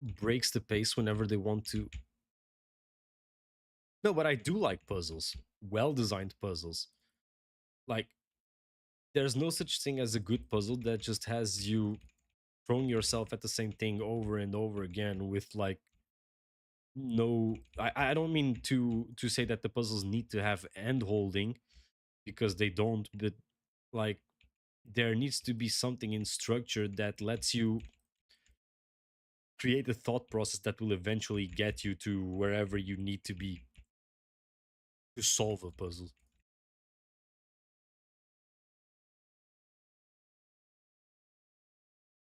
A: breaks the pace whenever they want to. No, but I do like puzzles, well designed puzzles. Like, there's no such thing as a good puzzle that just has you throwing yourself at the same thing over and over again with like no. I don't mean to say that the puzzles need to have end holding because they don't, but like there needs to be something in structure that lets you create a thought process that will eventually get you to wherever you need to be to solve a puzzle.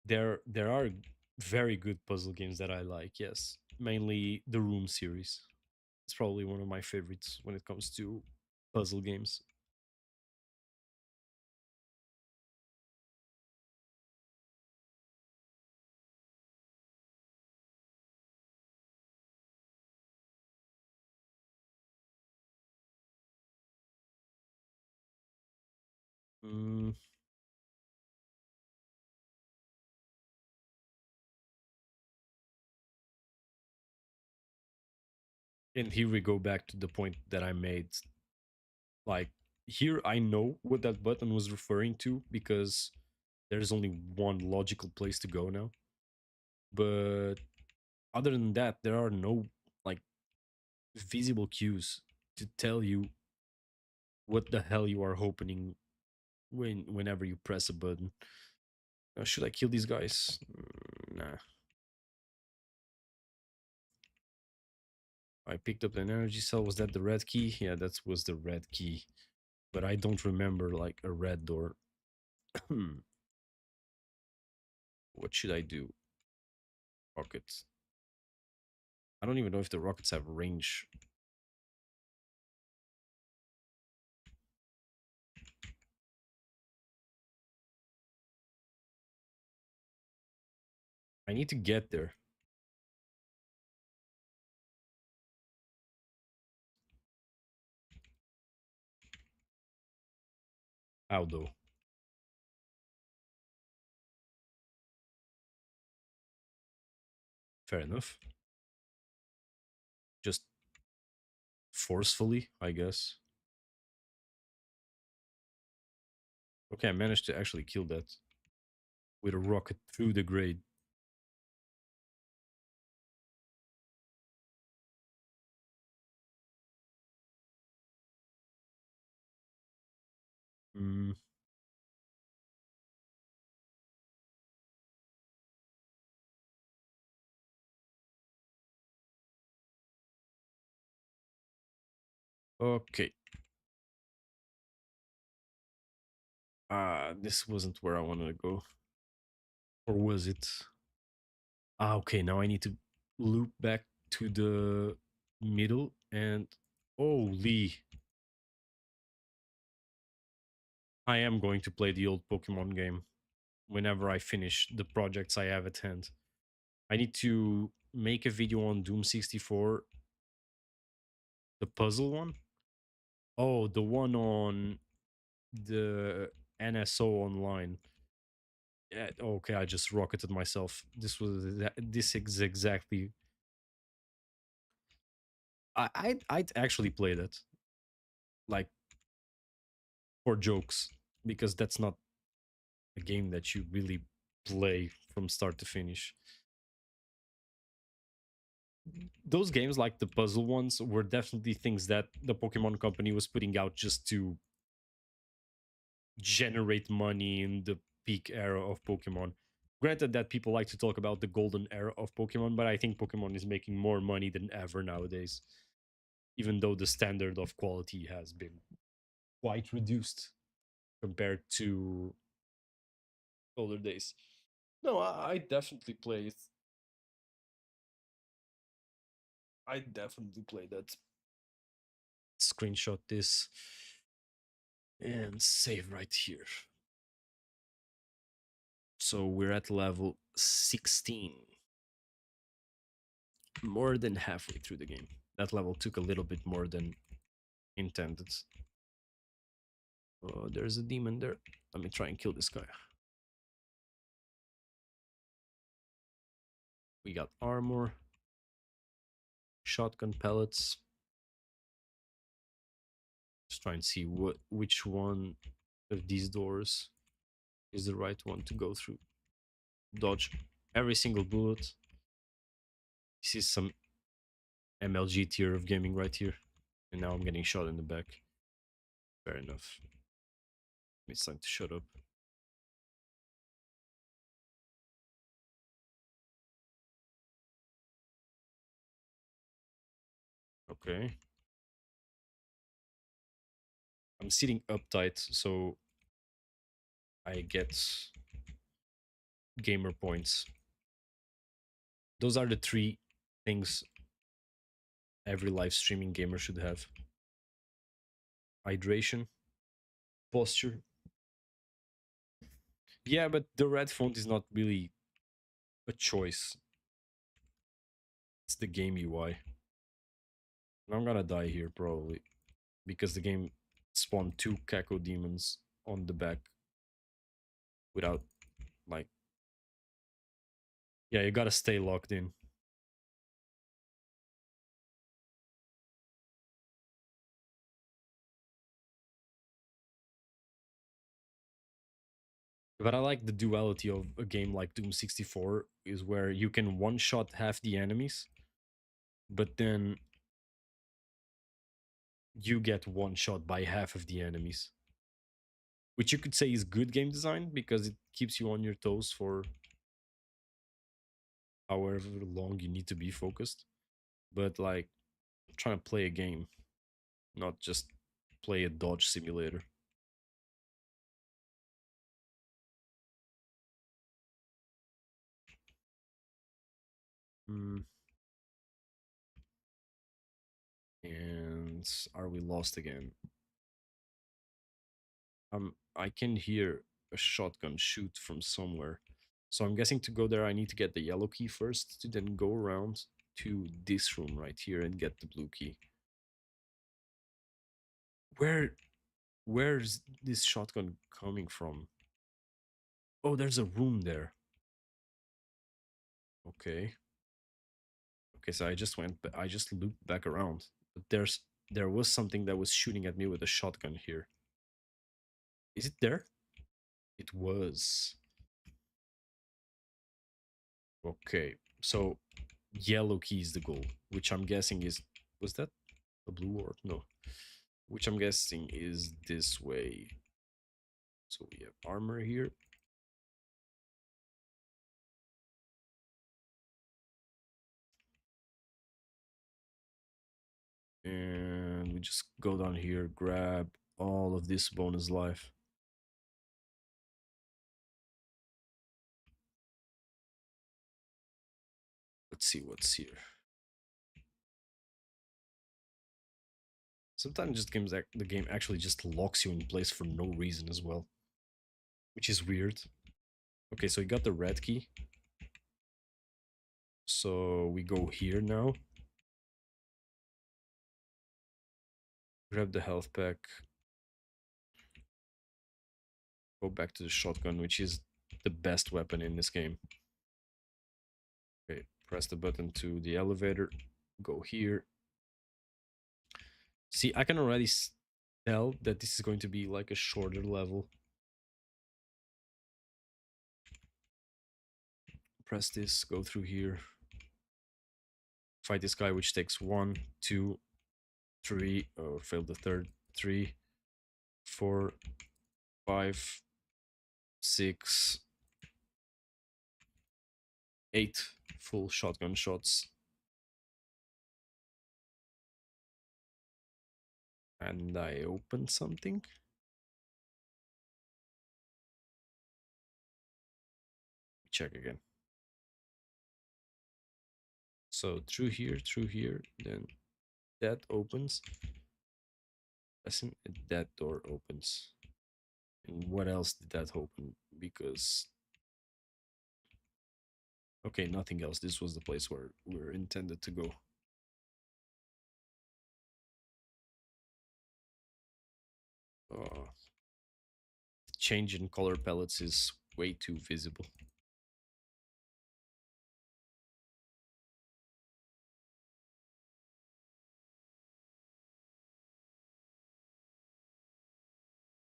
A: There are very good puzzle games that I like, yes. Mainly the Room series. It's probably one of my favorites when it comes to puzzle games. Mm, and here we go back to the point that I made. Like, here I know what that button was referring to because there's only one logical place to go now. But other than that, there are no like visible cues to tell you what the hell you are opening whenever you press a button. Should I kill these guys? Nah. I picked up an energy cell. Was that the red key? Yeah, that was the red key. But I don't remember like a red door. What should I do? Rockets. I don't even know if the rockets have range. I need to get there. How though? Fair enough. Just forcefully, I guess. Okay, I managed to actually kill that with a rocket through the grade. Mm, okay. This wasn't where I wanted to go. Or was it? Okay, now I need to loop back to the middle and holy, I am going to play the old Pokemon game whenever I finish the projects I have at hand. I need to make a video on Doom 64, the puzzle one. Oh, the one on the NSO online. Yeah, okay, I just rocketed myself. This is exactly. I'd actually play that like for jokes because that's not a game that you really play from start to finish. Those games, like the puzzle ones, were definitely things that the Pokemon Company was putting out just to generate money in the peak era of Pokemon. Granted that people like to talk about the golden era of Pokemon, but I think Pokemon is making more money than ever nowadays, even though the standard of quality has been quite reduced compared to older days. No, I definitely play it. I definitely play that. Screenshot this and save right here. So we're at level 16. More than halfway through the game. That level took a little bit more than intended. Oh, there's a demon there. Let me try and kill this guy. We got armor, shotgun pellets. Just try and see which one of these doors is the right one to go through. Dodge every single bullet. This is some MLG tier of gaming right here. And now I'm getting shot in the back. Fair enough. It's time to shut up. Okay. I'm sitting uptight, so I get gamer points. Those are the three things every live streaming gamer should have: hydration, posture. Yeah, but the red font is not really a choice. It's the game UI. I'm gonna die here probably because the game spawned two Kako demons on the back without, like, yeah, you gotta stay locked in. But I like the duality of a game like Doom 64 is where you can one shot half the enemies, but then you get one shot by half of the enemies. Which you could say is good game design because it keeps you on your toes for however long you need to be focused. But like, I'm trying to play a game, not just play a dodge simulator. Mm. And are we lost again? I can hear a shotgun shoot from somewhere. So I'm guessing to go there I need to get the yellow key first to then go around to this room right here and get the blue key. Where where's this shotgun coming from? Oh, there's a room there. Okay. Okay, so I just looped back around. But there was something that was shooting at me with a shotgun here. Is it there? It was. Okay, so yellow key is the goal, which I'm guessing is... Was that a blue orb? No. Which I'm guessing is this way. So we have armor here. And we just go down here, grab all of this bonus life. Let's see what's here. Sometimes just the game actually just locks you in place for no reason as well, which is weird. Okay, so we got the red key. So we go here now. Grab the health pack. Go back to the shotgun, which is the best weapon in this game. Okay, press the button to the elevator. Go here. See, I can already tell that this is going to be like a shorter level. Press this, go through here. Fight this guy, which takes 1, 2, 3. Oh, failed the third. 3, 4, 5, 6, 8 full shotgun shots. And I open something. Check again. So through here, then that opens. Listen, that door opens. And what else did that open? Because... Okay, nothing else. This was the place where we were intended to go. Change in color palettes is way too visible.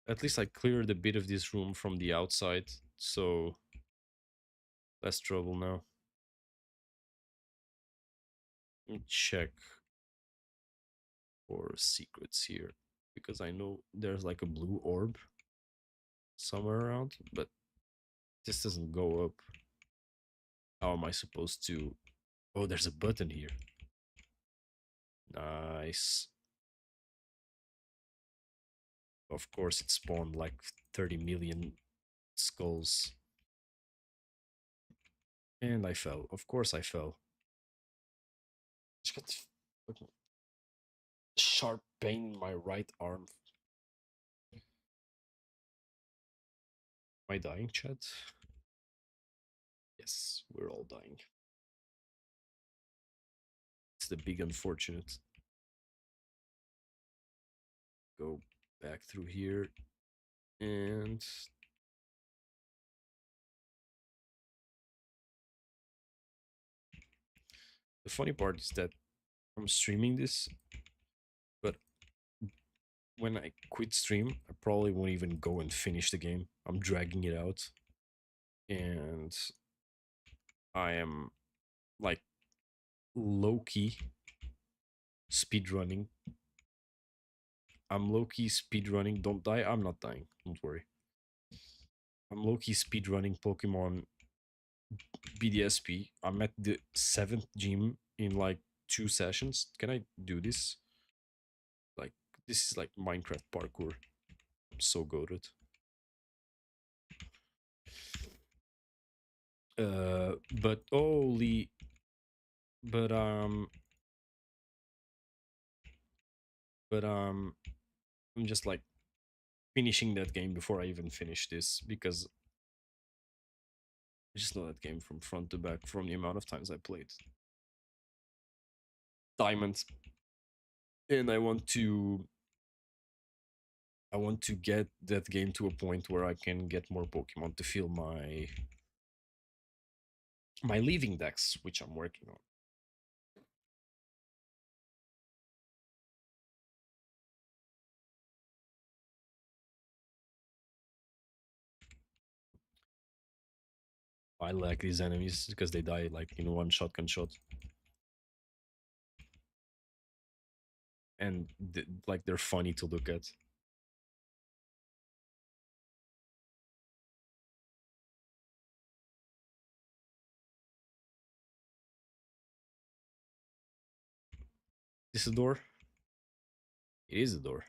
A: At least I cleared a bit of this room from the outside, so less trouble now. Let me check for secrets here, because I know there's like a blue orb somewhere around, but this doesn't go up. How am I supposed to... Oh, there's a button here. Nice. Of course, it spawned like 30 million skulls. And I fell. Of course I fell. Just got fucking sharp pain in my right arm. Am I dying, chat? Yes, we're all dying. It's the big unfortunate. Go back through here. And... the funny part is that I'm streaming this, but when I quit stream, I probably won't even go and finish the game. I'm dragging it out. And I am like low-key speedrunning. I'm low-key speedrunning. Don't die. I'm not dying. Don't worry. I'm low-key speedrunning Pokemon BDSP. I'm at the 7th gym in like 2 sessions. Can I do this? Like, this is like Minecraft parkour. I'm so goated. But holy... But I'm just like finishing that game before I even finish this, because I just know that game from front to back from the amount of times I played Diamond. And I want to get that game to a point where I can get more Pokemon to fill my leaving decks, which I'm working on. I like these enemies because they die like in one shotgun shot. And like they're funny to look at. Is this a door? It is a door.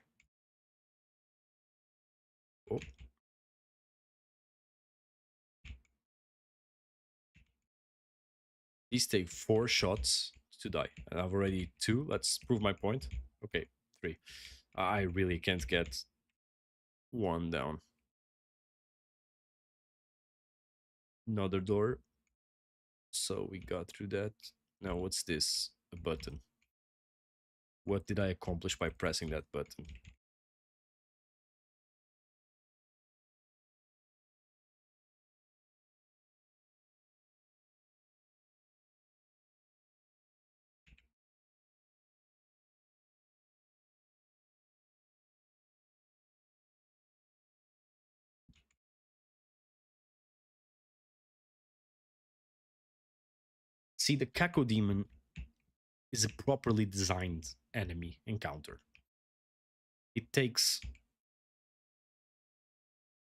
A: Oh. These take 4 shots to die. And I've already 2. Let's prove my point. Okay, 3. I really can't get 1 down. Another door. So we got through that. Now what's this? A button. What did I accomplish by pressing that button? See, the Cacodemon is a properly designed enemy encounter. It takes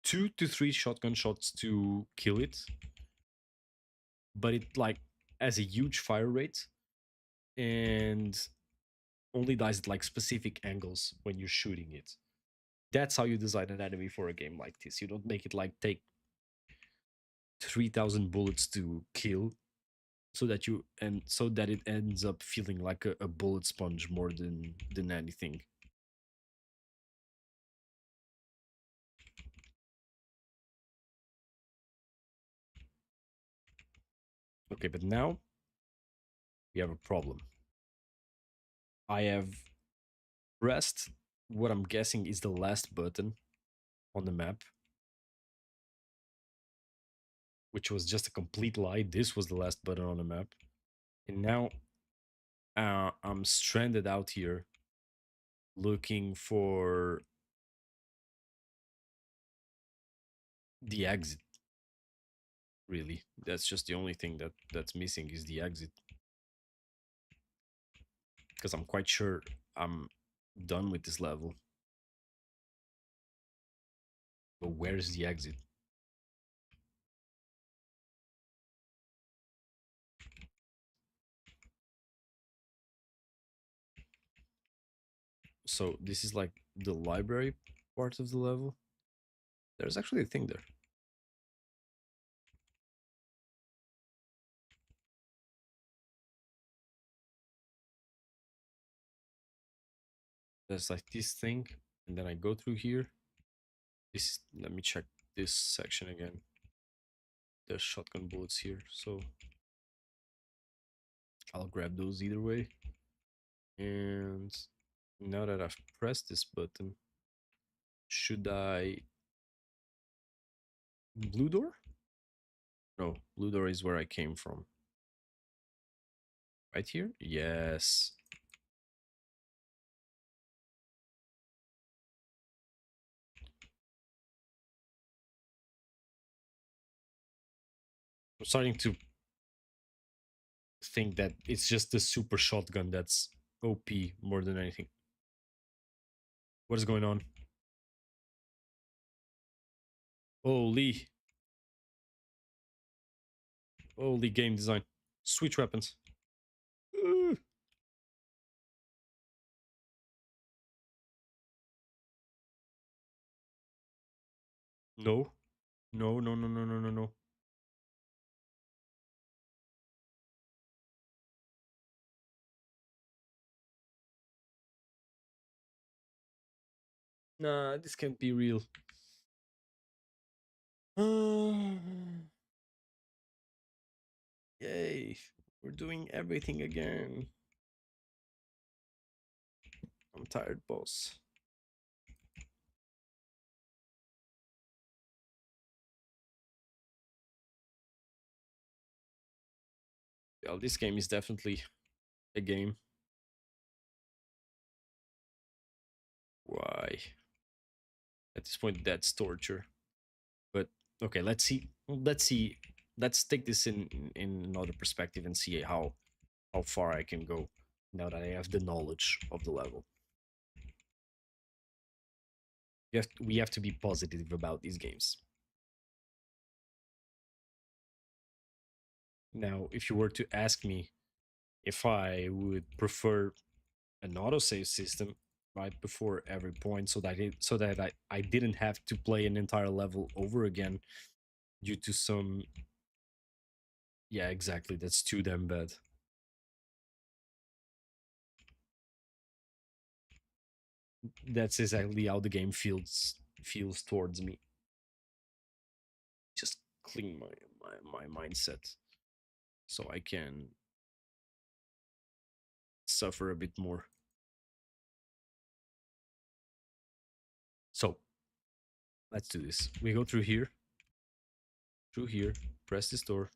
A: 2 to 3 shotgun shots to kill it, but it like has a huge fire rate and only dies at like specific angles when you're shooting it. That's how you design an enemy for a game like this. You don't make it like take 3,000 bullets to kill, so that it ends up feeling like a bullet sponge more than anything. Okay, but now we have a problem. I have pressed what I'm guessing is the last button on the map, which was just a complete lie. This was the last button on the map. And now I'm stranded out here looking for the exit. Really, that's just the only thing that's missing is the exit. Because I'm quite sure I'm done with this level. But where's the exit? So this is like the library part of the level. There's actually a thing there. There's like this thing, and then I go through here. This, let me check this section again. There's shotgun bullets here, so I'll grab those either way. And now that I've pressed this button, should I... Blue door? No, blue door is where I came from. Right here? Yes. I'm starting to think that it's just the super shotgun that's OP more than anything. What is going on? Holy. Holy game design. Switch weapons. No. No, no, no, no, no, no, no. Nah, this can't be real. Yay. We're doing everything again. I'm tired, boss. Well, this game is definitely a game. Why? At this point, that's torture. But okay, let's see. Let's see let's take this in another perspective and see how far I can go now that I have the knowledge of the level. We have to be positive about these games. Now, if you were to ask me if I would prefer an autosave system right before every point, so that I didn't have to play an entire level over again due to some, yeah, exactly, that's too damn bad. That's exactly how the game feels towards me. Just clean my mindset so I can suffer a bit more. So let's do this. We go through here, press this door,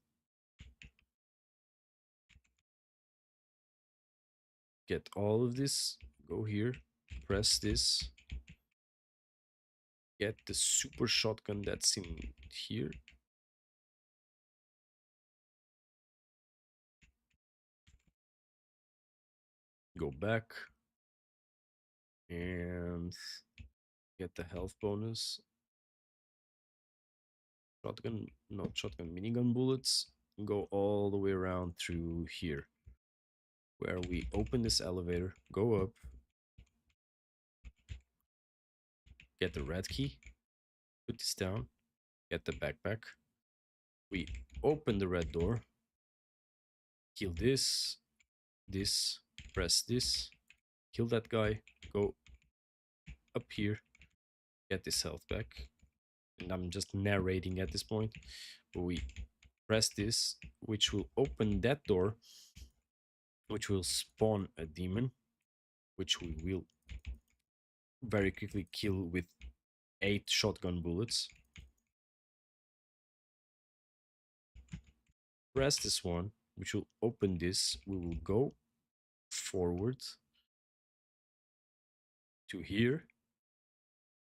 A: get all of this, go here, press this, get the super shotgun that's in here. Go back and get the health bonus. Shotgun, not shotgun, minigun bullets. Go all the way around through here, where we open this elevator, go up, get the red key, put this down, get the backpack. We open the red door, kill this, press this, kill that guy, go up here, get this health back. And I'm just narrating at this point. But we press this, which will open that door, which will spawn a demon, which we will very quickly kill with 8 shotgun bullets. Press this one, which will open this. We will go forward to here.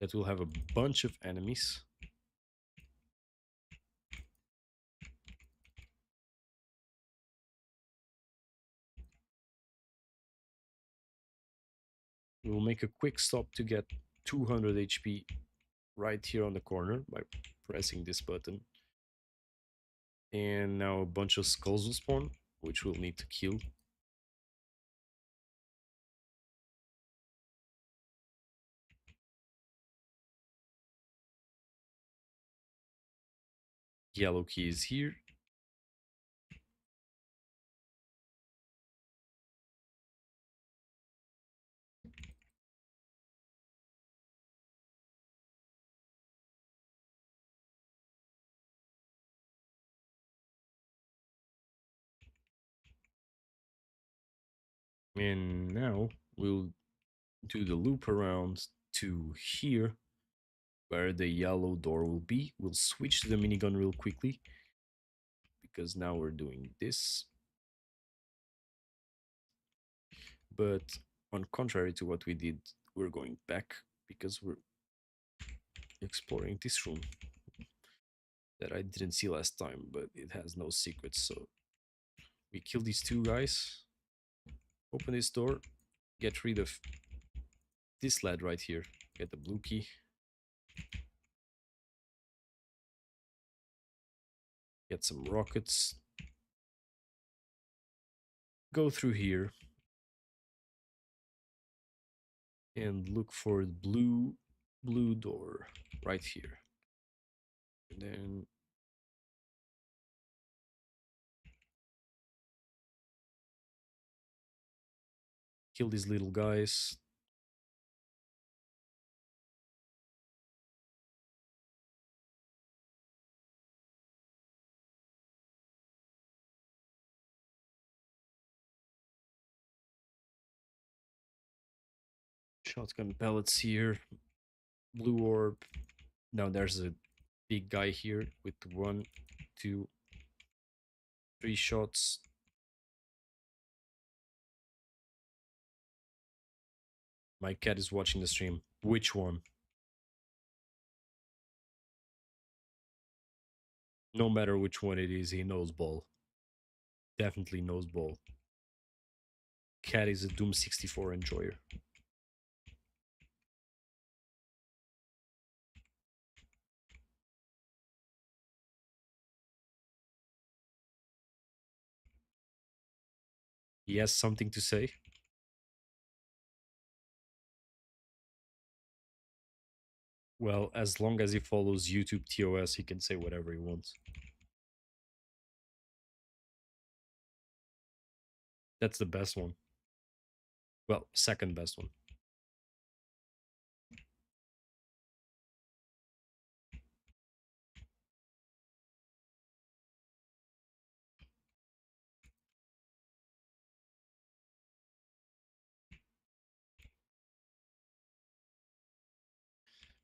A: That will have a bunch of enemies. We will make a quick stop to get 200 HP right here on the corner by pressing this button. And now a bunch of skulls will spawn, which we'll need to kill. Yellow key is here. And now we'll do the loop around to here, where the yellow door will be. We'll switch to the minigun real quickly, because now we're doing this. But on contrary to what we did, we're going back because we're exploring this room that I didn't see last time, but it has no secrets. So we kill these two guys, open this door, get rid of this lad right here, get the blue key. Get some rockets. Go through here and look for the blue door right here. And then kill these little guys. Shotgun pellets here. Blue orb. Now there's a big guy here with 1, 2, 3 shots. My cat is watching the stream. Which one? No matter which one it is, he knows ball. Definitely knows ball. Cat is a Doom 64 enjoyer. He has something to say. Well, as long as he follows YouTube TOS, he can say whatever he wants. That's the best one. Well, second best one.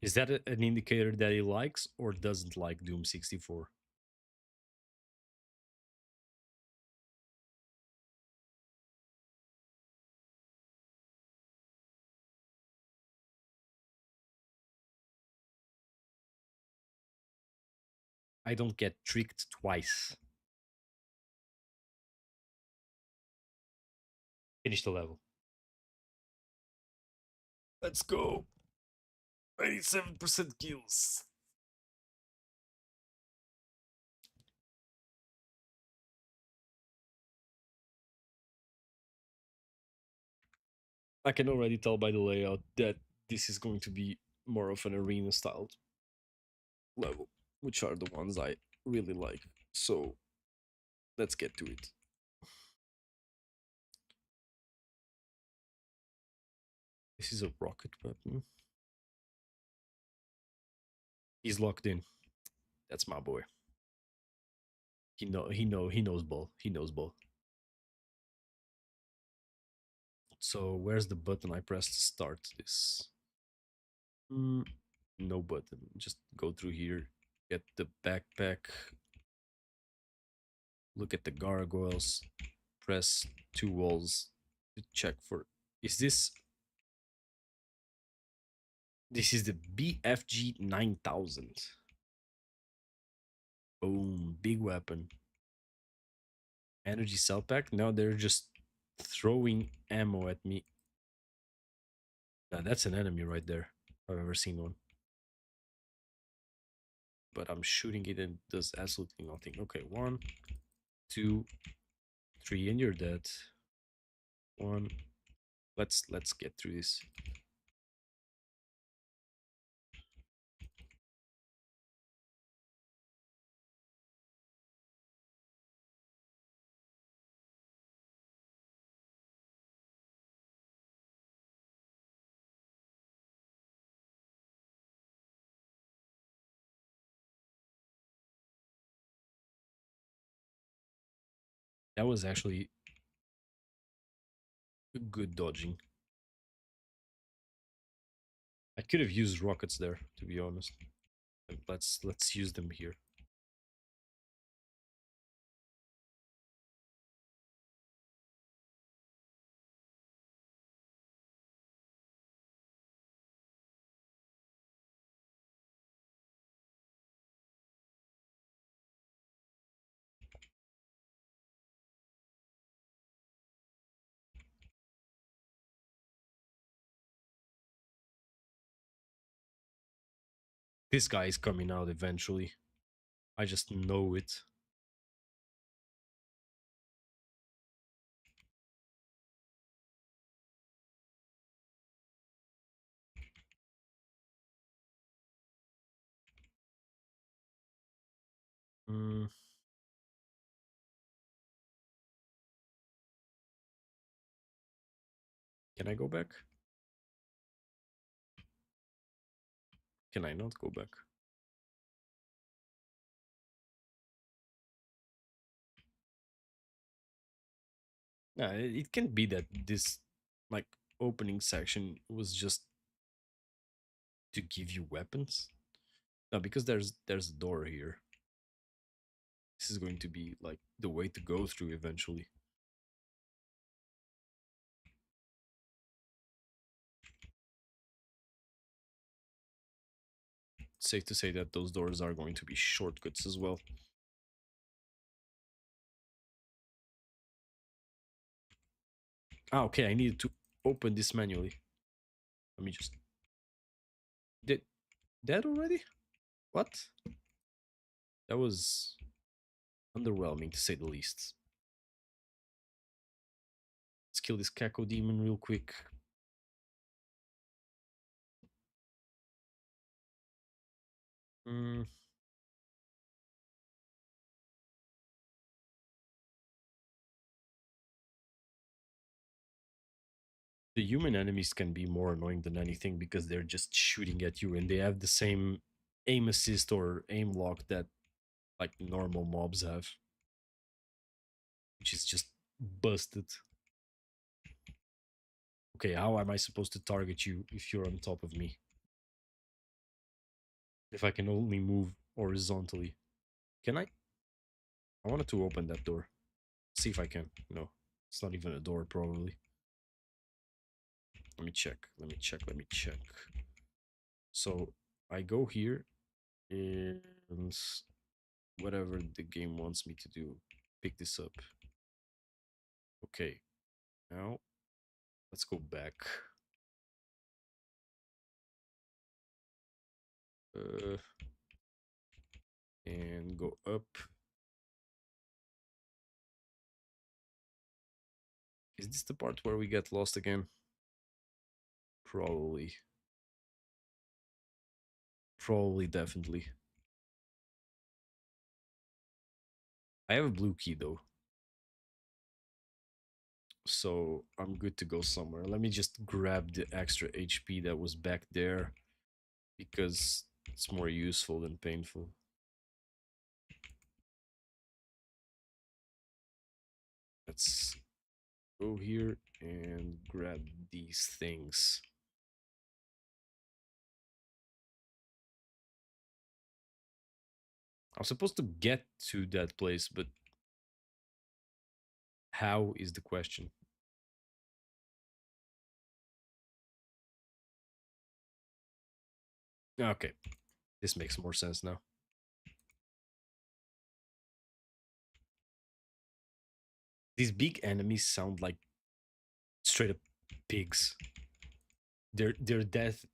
A: Is that an indicator that he likes or doesn't like Doom 64? I don't get tricked twice. Finish the level. Let's go. 97% kills. I can already tell by the layout that this is going to be more of an arena styled level, which are the ones I really like. So let's get to it. This is a rocket weapon. He's locked in. That's my boy. He knows ball. He knows ball. So where's the button I pressed to start this? No button. Just go through here. Get the backpack. Look at the gargoyles. Press two walls to check for. Is this? This is the BFG 9000. Boom! Big weapon. Energy cell pack. Now they're just throwing ammo at me. Now, that's an enemy right there. I've ever seen one. But I'm shooting it and it does absolutely nothing. Okay, 1, 2, 3, and you're dead. 1. Let's get through this. That was actually good dodging. I could have used rockets there, to be honest. Let's use them here. This guy is coming out eventually. I just know it. Mm, can I go back? Can I not go back? Yeah, it can be that this like opening section was just to give you weapons. No, because there's a door here. This is going to be like the way to go through eventually. It's safe to say that those doors are going to be shortcuts as well. Ah, okay, I needed to open this manually. Let me just... Did... Dead already? What? That was underwhelming, to say the least. Let's kill this Kako demon real quick. Mm. The human enemies can be more annoying than anything because they're just shooting at you and they have the same aim assist or aim lock that like normal mobs have, which is just busted. Okay, how am I supposed to target you if you're on top of me? If I can only move horizontally. Can I? I wanted to open that door. See if I can. No, it's not even a door, probably. Let me check. Let me check. Let me check. So I go here and whatever the game wants me to do, pick this up. Okay, now let's go back. Uh, and go up. Is this the part where we get lost again? Probably. Probably, definitely. I have a blue key though. So I'm good to go somewhere. Let me just grab the extra HP that was back there because it's more useful than painful. Let's go here and grab these things. I'm supposed to get to that place, but how is the question? Okay, this makes more sense now. These big enemies sound like straight up pigs. Their death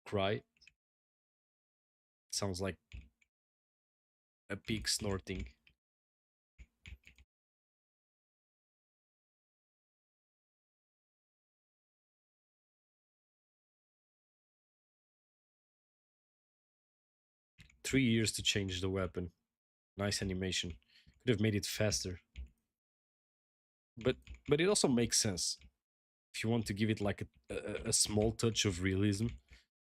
A: cry sounds like a pig snorting. 3 years to change the weapon. Nice animation. Could have made it faster. But but it also makes sense. If you want to give it like a small touch of realism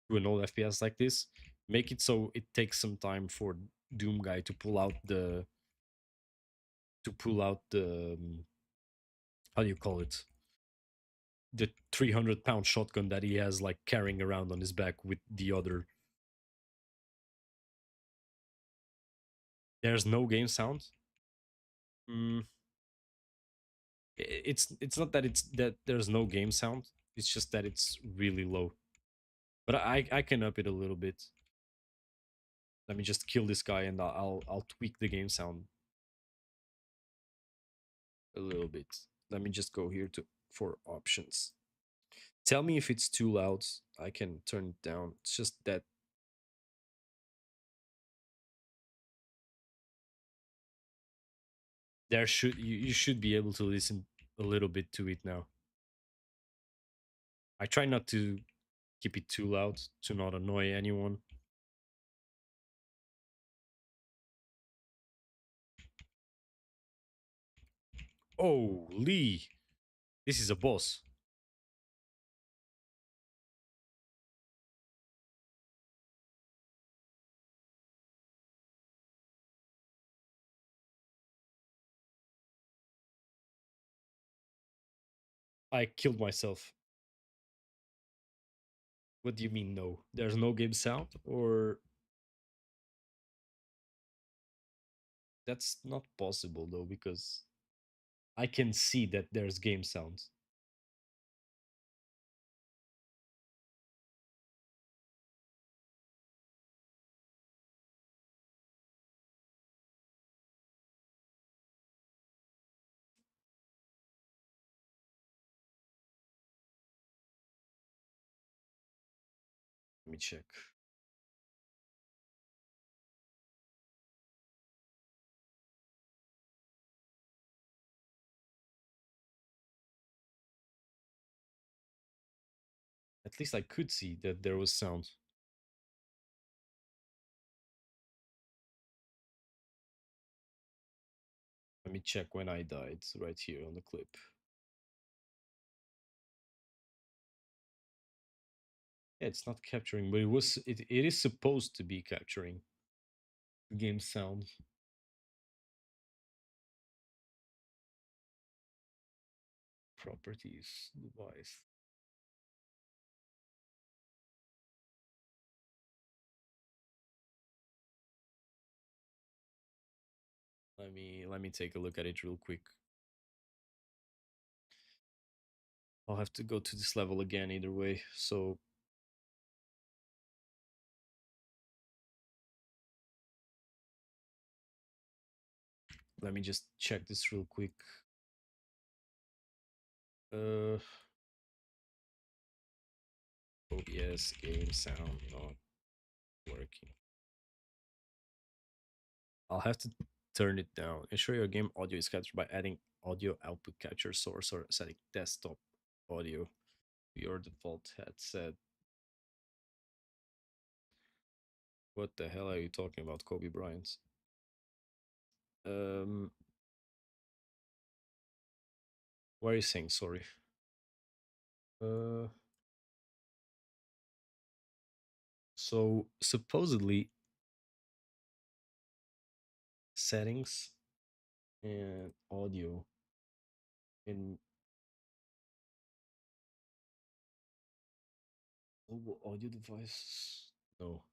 A: to an old FPS like this, make it so it takes some time for Doom guy to pull out the how do you call it? The 300-pound shotgun that he has like carrying around on his back with the other. There's no game sound. Mm, it's not that it's that there's no game sound. It's just that it's really low. But I can up it a little bit. Let me just kill this guy and I'll tweak the game sound a little bit. Let me just go here to for options. Tell me if it's too loud. I can turn it down. It's just that you should be able to listen a little bit to it now. I try not to keep it too loud to not annoy anyone. Oh, Lee, this is a boss. I killed myself. What do you mean no? There's no game sound? Or that's not possible though, because I can see that there's game sounds. Let me check. At least I could see that there was sound. Let me check when I died right here on the clip. Yeah, it's not capturing, but it is supposed to be capturing the game sound. Properties device. Let me take a look at it real quick. I'll have to go to this level again either way. So let me just check this real quick. OBS game sound not working. I'll have to turn it down. Ensure your game audio is captured by adding audio output capture source or setting desktop audio to your default headset. What the hell are you talking about, Kobe Bryant? Um, what are you saying? Sorry. Uh, so supposedly settings and audio in mobile audio devices. No.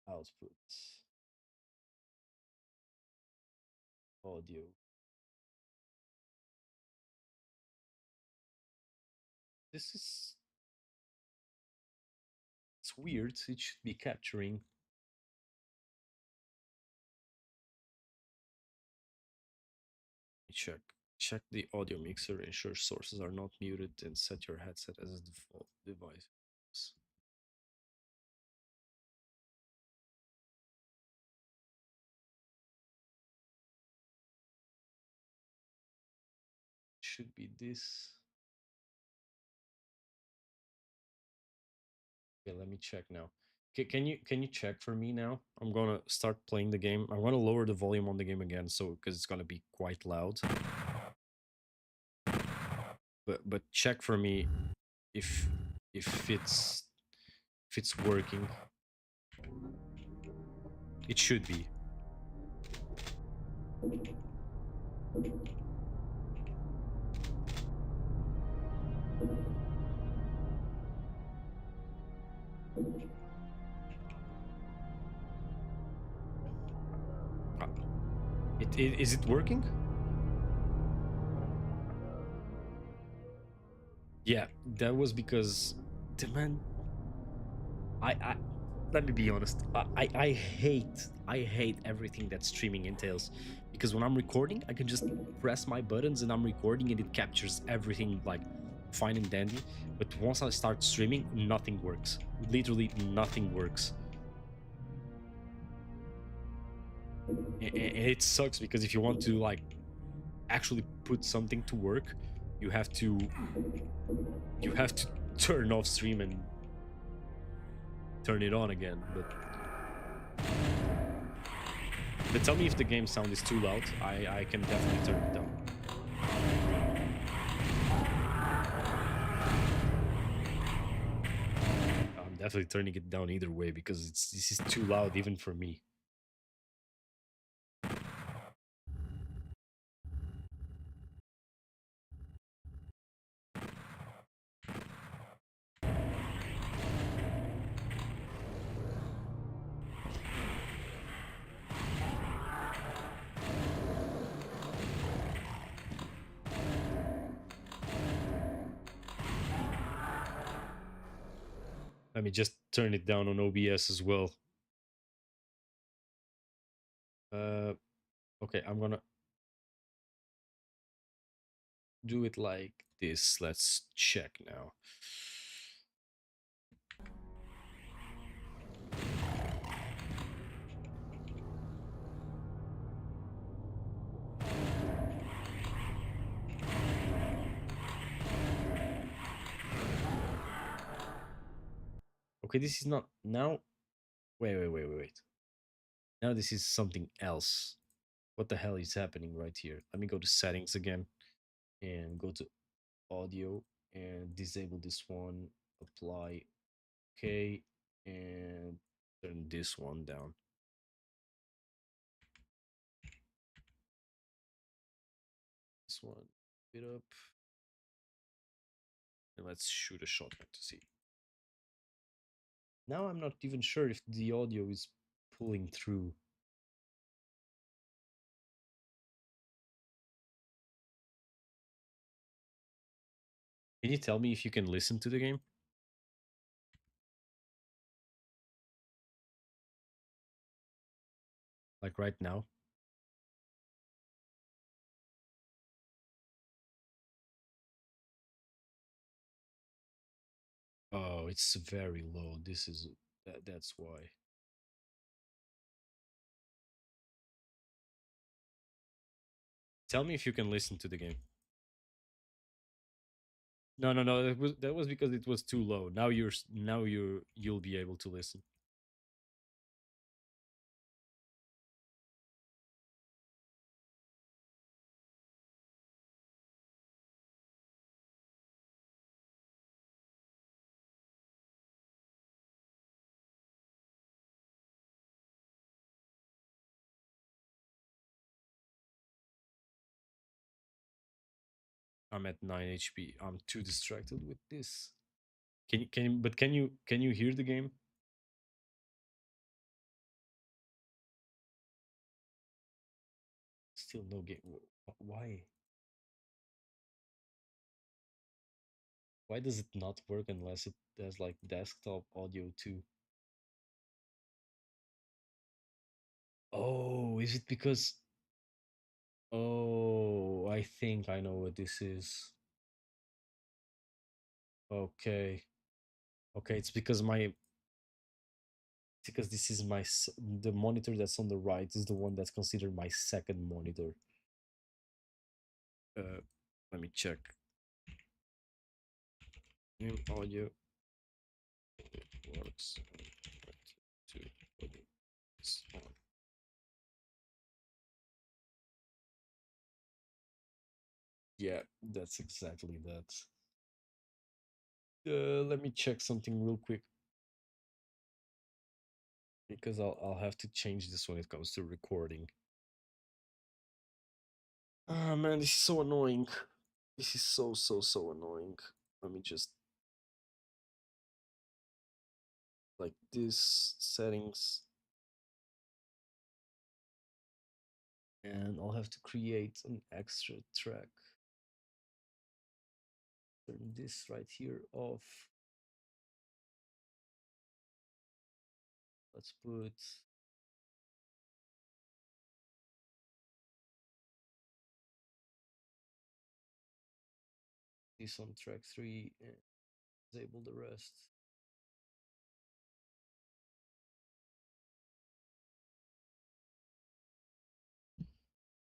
A: Output audio. This is it's weird. It should be capturing. Check. Check the audio mixer. Ensure sources are not muted and set your headset as a default device. Should be this. Okay, let me check now. Can you check for me now? I'm gonna start playing the game. I'm gonna lower the volume on the game again, so because it's gonna be quite loud. But check for me if if it's if it's working. It should be. Uh, is it working? Yeah, that was because the man. I let me be honest. I hate everything that streaming entails, because when I'm recording, I can just press my buttons and I'm recording and it captures everything like fine and dandy. But once I start streaming, nothing works. Literally nothing works. And it sucks because if you want to like actually put something to work, you have to turn off stream and turn it on again. But tell me if the game sound is too loud. I can definitely turn it down. I'm definitely turning it down either way because this is too loud even for me. Let me just turn it down on OBS as well. Uh, okay, I'm gonna do it like this. Let's check now. Okay, this is not now. Wait. Now this is something else. What the hell is happening right here? Let me go to settings again and go to audio and disable this one. Apply. Okay, and turn this one down. This one, bit up. And let's shoot a shotgun to see. Now I'm not even sure if the audio is pulling through. Can you tell me if you can listen to the game? Like right now? Oh, it's very low. This is that's why. Tell me if you can listen to the game. No. That was because it was too low. You'll be able to listen. I'm at 9 HP. I'm too distracted with this. Can you hear the game? Still no game. Why? Why does it not work unless it has like desktop audio too? Oh, is it because Oh, I think I know what this is. Okay. Okay, it's because this is the monitor that's on the right is the one that's considered my second monitor. Uh, let me check. New audio works. To put this on. Yeah, that's exactly that. Let me check something real quick because I'll have to change this when it comes to recording. Ah man, this is so annoying. This is so annoying. Let me just like this settings, and I'll have to create an extra track. Turn this right here off. Let's put this on track 3 and disable the rest.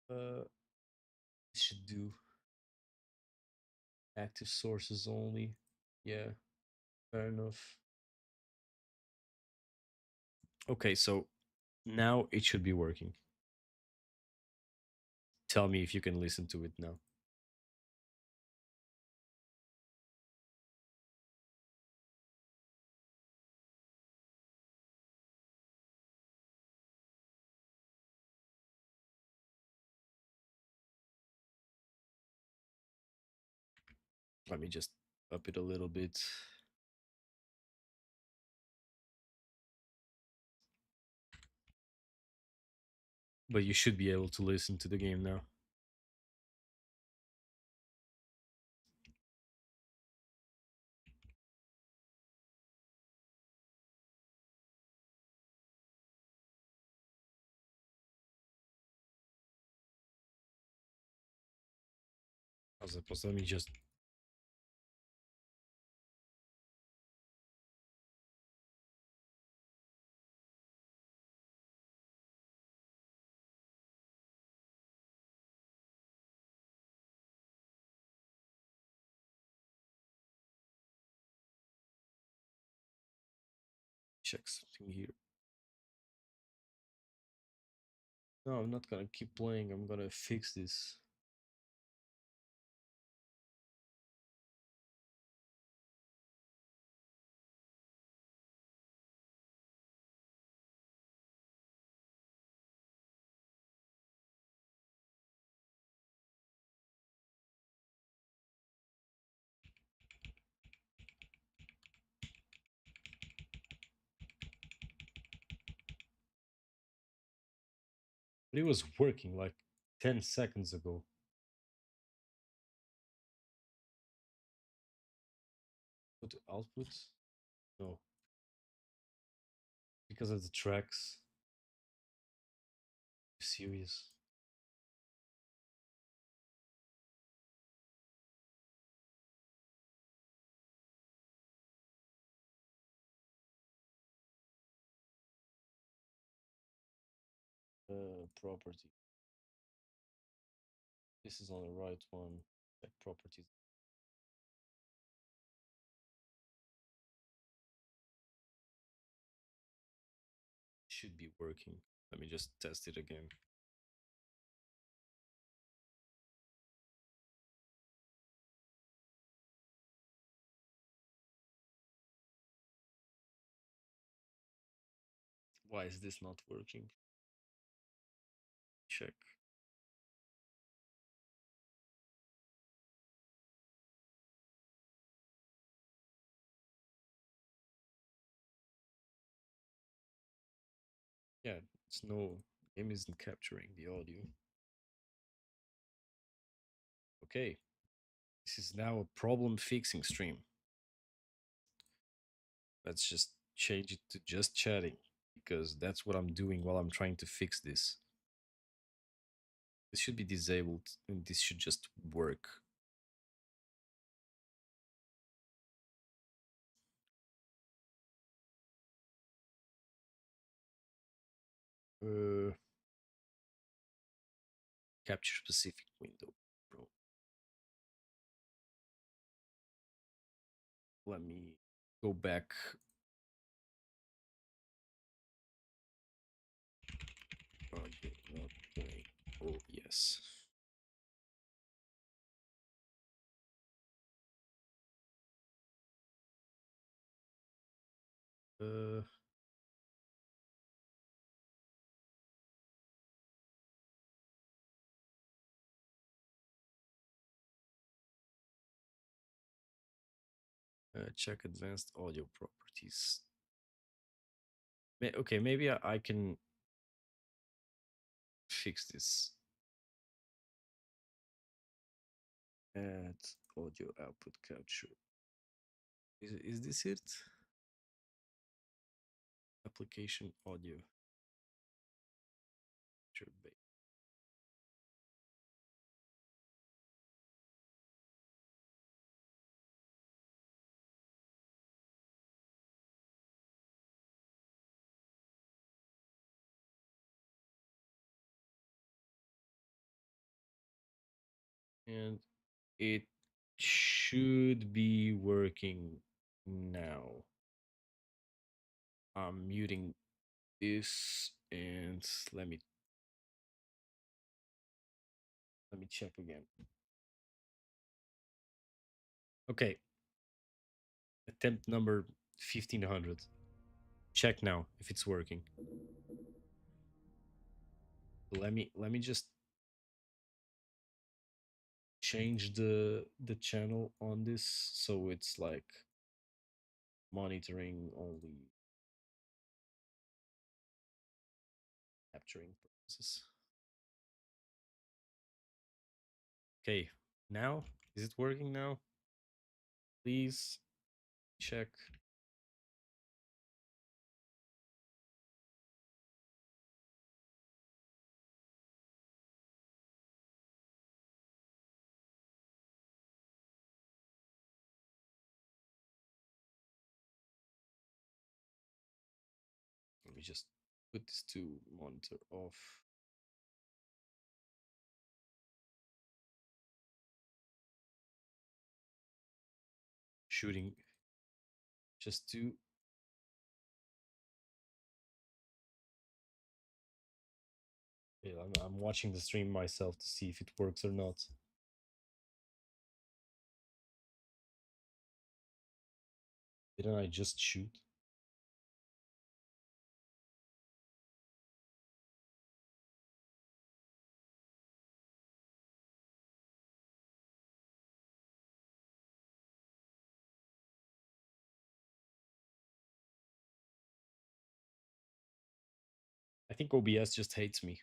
A: This should do. Active sources only. Yeah, fair enough. Okay, so now it should be working. Tell me if you can listen to it now. Let me just up it a little bit. But you should be able to listen to the game now. How's that possible? Let me just. Check something here. No, I'm not gonna keep playing. I'm gonna fix this. But it was working like 10 seconds ago. Go to output? No. Because of the tracks. Serious. Property. This is on the right one. Check properties. Should be working. Let me just test it again. Why is this not working? Check. Yeah, it's no game isn't capturing the audio. Okay. This is now a problem fixing stream. Let's just change it to just chatting because that's what I'm doing while I'm trying to fix this. This should be disabled and this should just work. Uh, Capture specific window, bro. Let me go back. Okay, not playing. Oh, yes. Uh, Check advanced audio properties. Okay, maybe I can fix this. Add audio output capture. Is this it? Application audio. Capture base. And it should be working now. I'm muting this and let me check again. Okay. Attempt number 1500. Check now if it's working. Let me just change the channel on this so it's like monitoring only capturing purposes. Okay, now is it working now? Please check. me just put this to monitor off. Shooting just to yeah, I'm watching the stream myself to see if it works or not. Didn't I just shoot? I think OBS just hates me.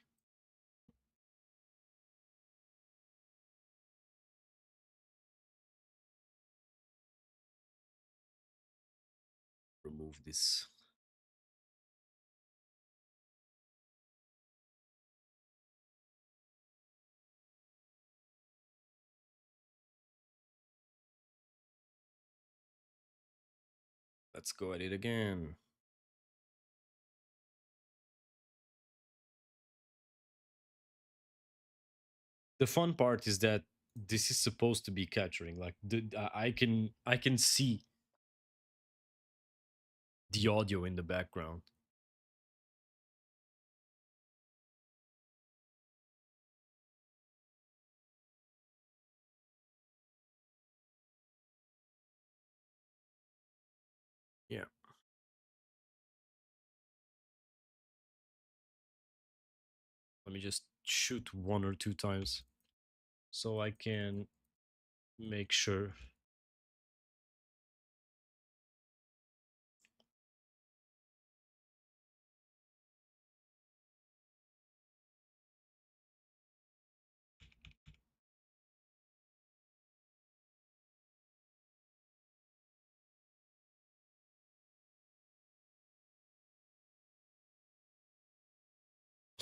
A: Remove this. Let's go at it again. The fun part is that this is supposed to be capturing. Like I can see the audio in the background. Yeah. Let me just shoot one or two times so I can make sure.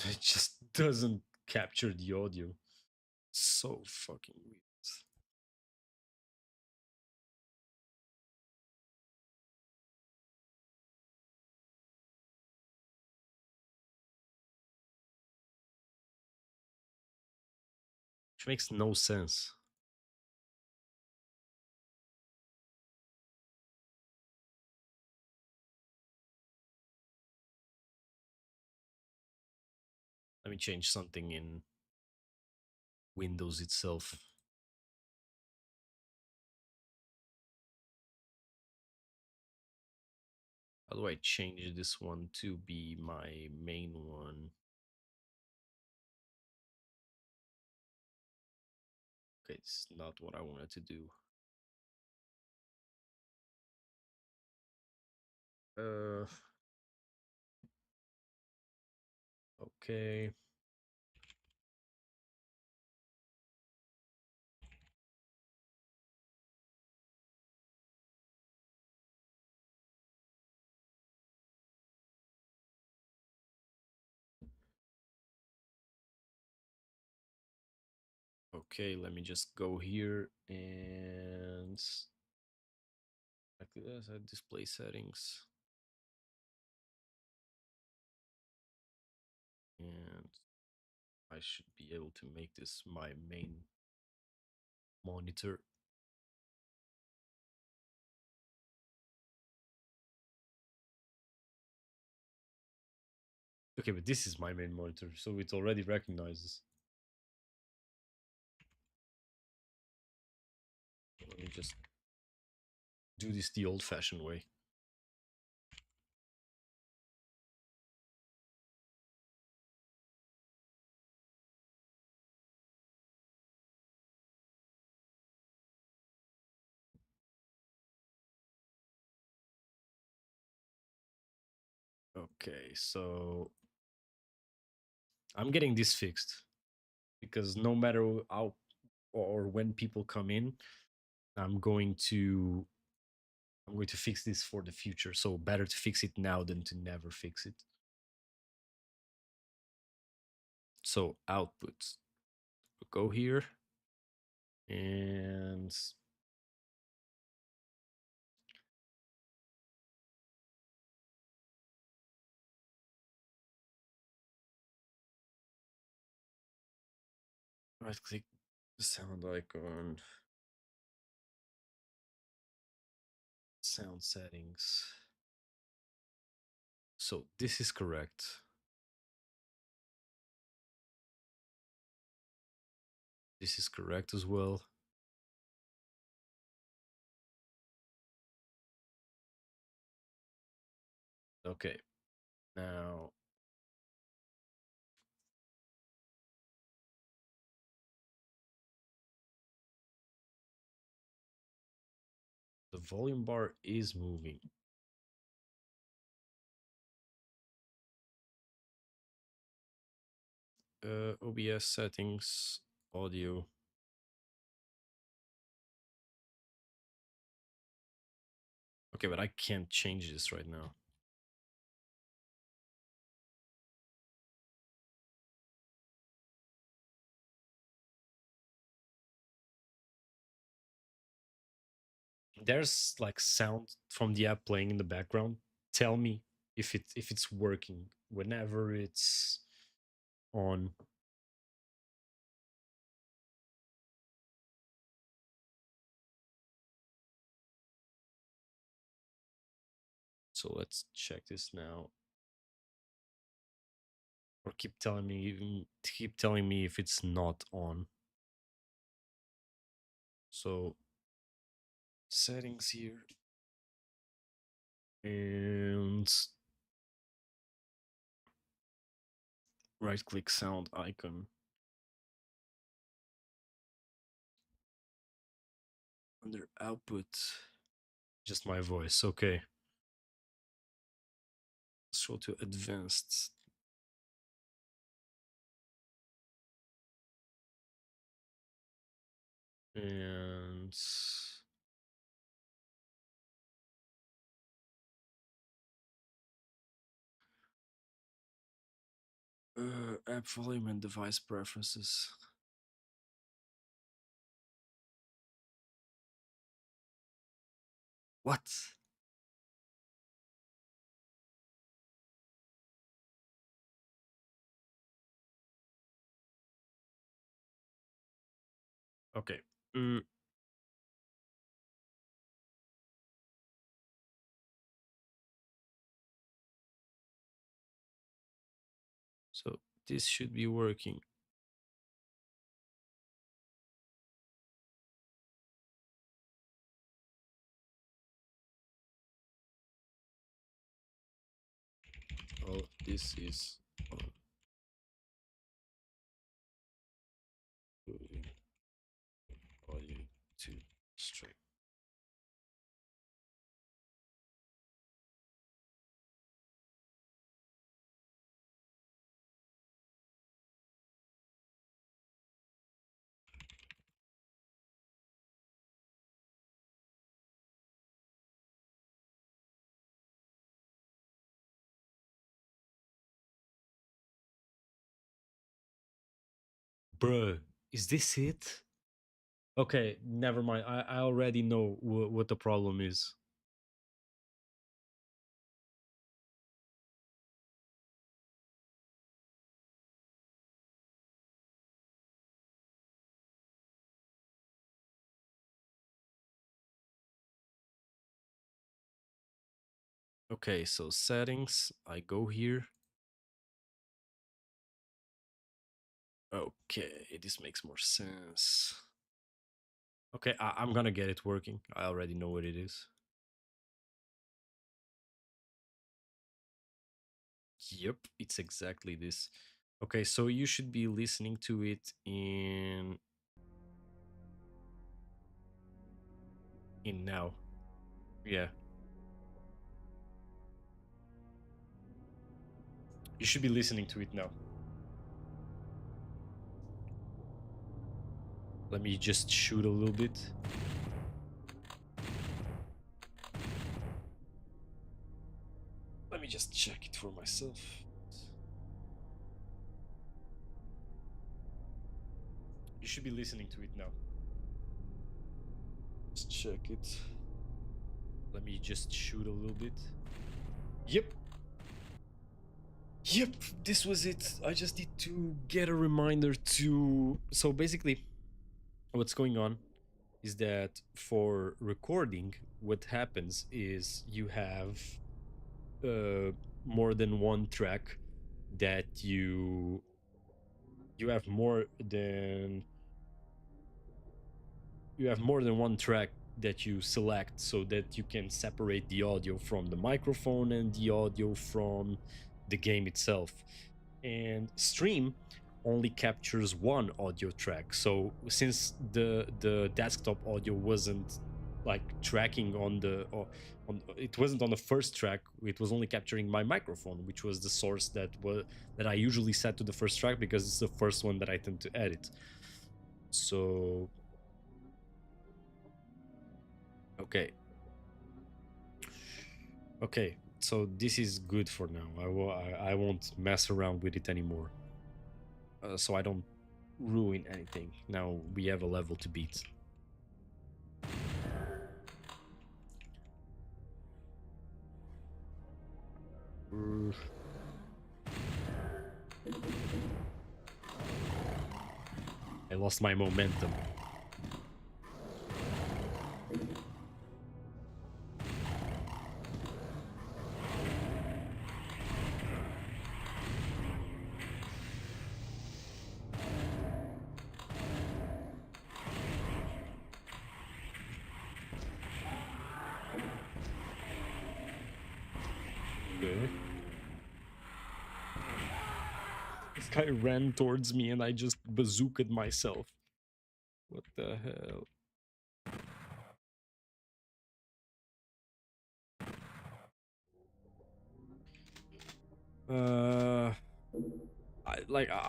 A: It just doesn't capture the audio. So fucking weird. Which makes no sense. Let me change something in Windows itself. How do I change this one to be my main one? Okay, it's not what I wanted to do. Uh, okay. Okay, let me just go here and like this, display settings. And I should be able to make this my main monitor. Okay, but this is my main monitor, so it already recognizes. Let me just do this the old-fashioned way. Okay, so I'm getting this fixed because no matter how or when people come in, I'm going to fix this for the future. So better to fix it now than to never fix it. So output, go here and Right click the sound icon, sound settings. So this is correct. This is correct as well. Okay, now the volume bar is moving. OBS settings, audio. Okay, but I can't change this right now. There's like sound from the app playing in the background. Tell me if it's working whenever it's on. So let's check this now. Or keep telling me if it's not on. So settings here, and right click sound icon. Under output, just my voice. Okay. Scroll to advanced. And app volume and device preferences. What? Okay. So this should be working. Oh, this is on. Audio to stream. Bruh, is this it? Okay, never mind. I already know what the problem is. Okay, so settings, I go here. Okay, this makes more sense. Okay, I'm gonna get it working. I already know what it is. Yep, it's exactly this. Okay, so you should be listening to it in now. Yeah. You should be listening to it now. Let me just shoot a little bit. Let me just check it for myself. You should be listening to it now. Let's check it. Let me just shoot a little bit. Yep. Yep, this was it. I just need to get a reminder to. So basically, what's going on is that for recording, what happens is you have uh, more than one track that you have more than you have more than one track that you select so that you can separate the audio from the microphone and the audio from the game itself. And Stream only captures one audio track. So since the desktop audio wasn't like tracking on the on it wasn't on the first track, it was only capturing my microphone, which was the source that I usually set to the first track because it's the first one that I tend to edit. So okay. Okay, so this is good for now. I won't mess around with it anymore. So I don't ruin anything. Now we have a level to beat. I lost my momentum. Okay. This guy ran towards me and I just bazookaed myself. What the hell?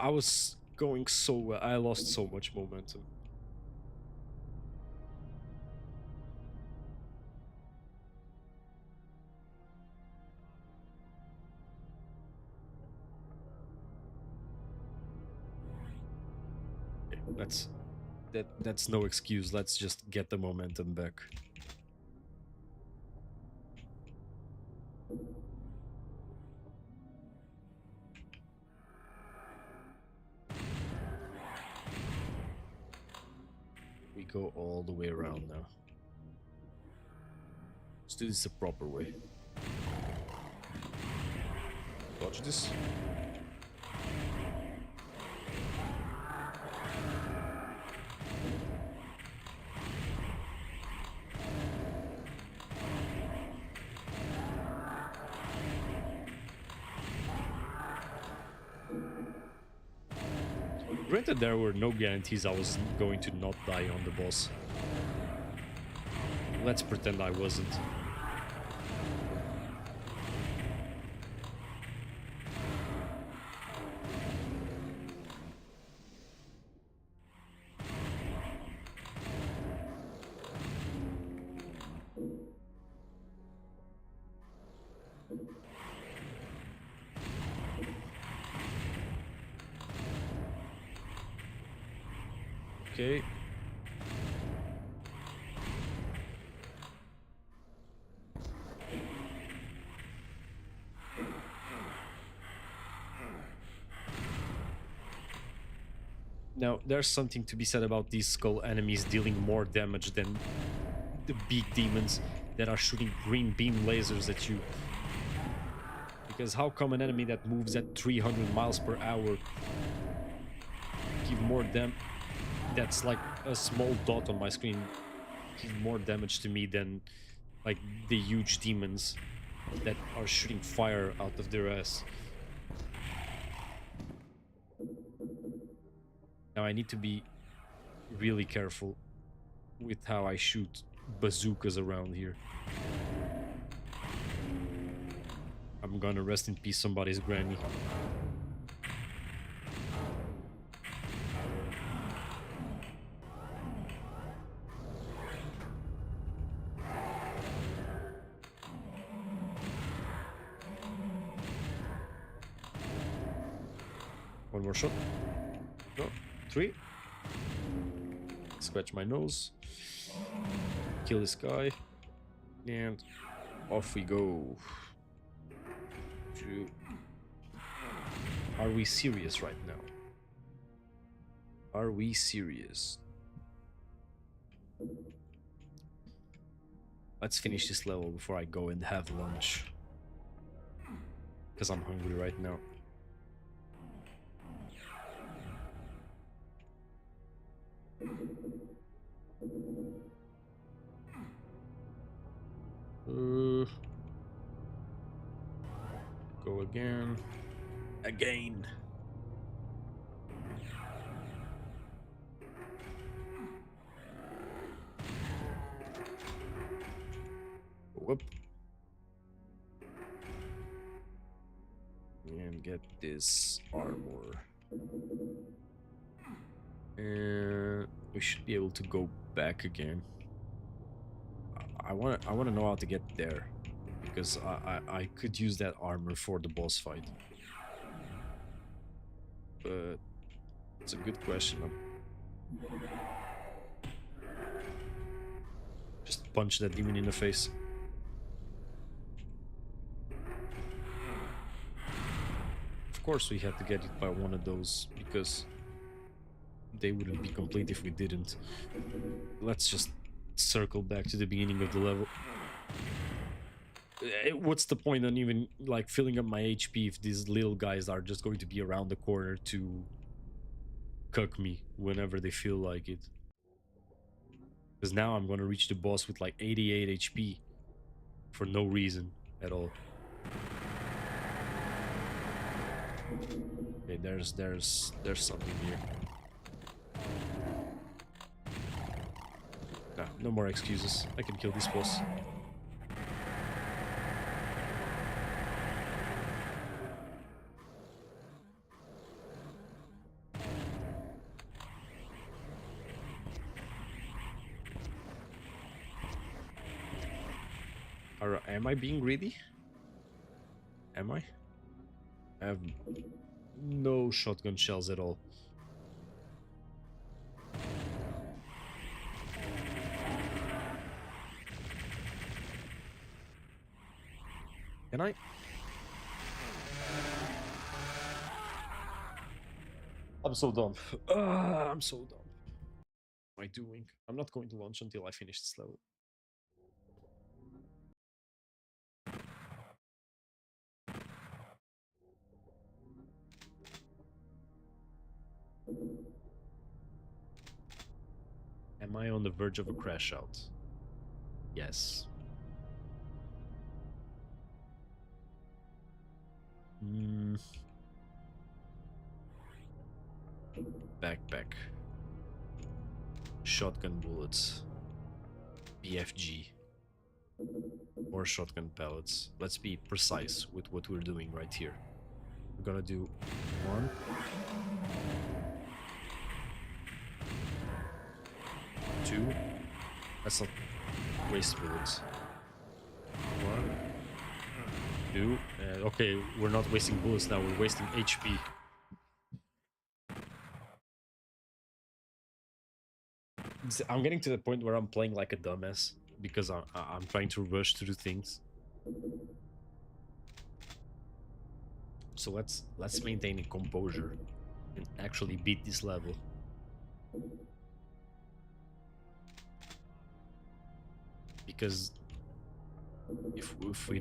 A: I was going so well. I lost so much momentum. Okay, that's no excuse. Let's just get the momentum back. We go all the way around now. Let's do this the proper way. Watch this. Granted, there were no guarantees I was going to not die on the boss. Let's pretend I wasn't. Okay. Now, there's something to be said about these skull enemies dealing more damage than the big demons that are shooting green beam lasers at you. Because how come an enemy that moves at 300 miles per hour give more damage? That's like a small dot on my screen. Give more damage to me than like the huge demons that are shooting fire out of their ass. Now I need to be really careful with how I shoot bazookas around here. I'm gonna rest in peace somebody's granny. One more shot. No, 3. Scratch my nose. Kill this guy. And off we go. 2. Are we serious right now? Are we serious? Let's finish this level before I go and have lunch. Because I'm hungry right now. Go again. Again. Whoop. And get this armor. And we should be able to go back again. I wanna know how to get there, because I could use that armor for the boss fight. But it's a good question. Just punch that demon in the face. Of course we had to get it by one of those, because they wouldn't be complete if we didn't. Let's just circle back to the beginning of the level. What's the point on even like filling up my HP if these little guys are just going to be around the corner to cuck me whenever they feel like it? Because now I'm going to reach the boss with like 88 HP for no reason at all. Okay, there's something here. Nah, no more excuses. I can kill this boss. Am I being greedy? Am I? I have no shotgun shells at all. Can I? I'm so dumb. I'm so dumb. What am I doing? I'm not going to launch until I finish this level. Am I on the verge of a crash out? Yes. Backpack. Shotgun bullets. BFG. More shotgun pellets. Let's be precise with what we're doing right here. We're gonna do 1, 2. Let's not waste bullets. 1, 2. Okay, we're not wasting bullets now, we're wasting HP. I'm getting to the point where I'm playing like a dumbass because I'm trying to rush through things. So let's maintain a composure and actually beat this level. Because if we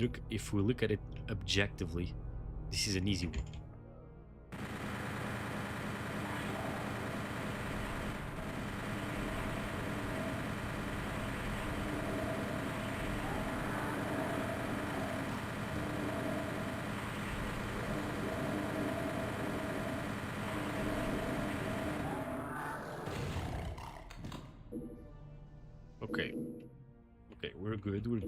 A: look at it objectively, this is an easy one. Okay, we're good. We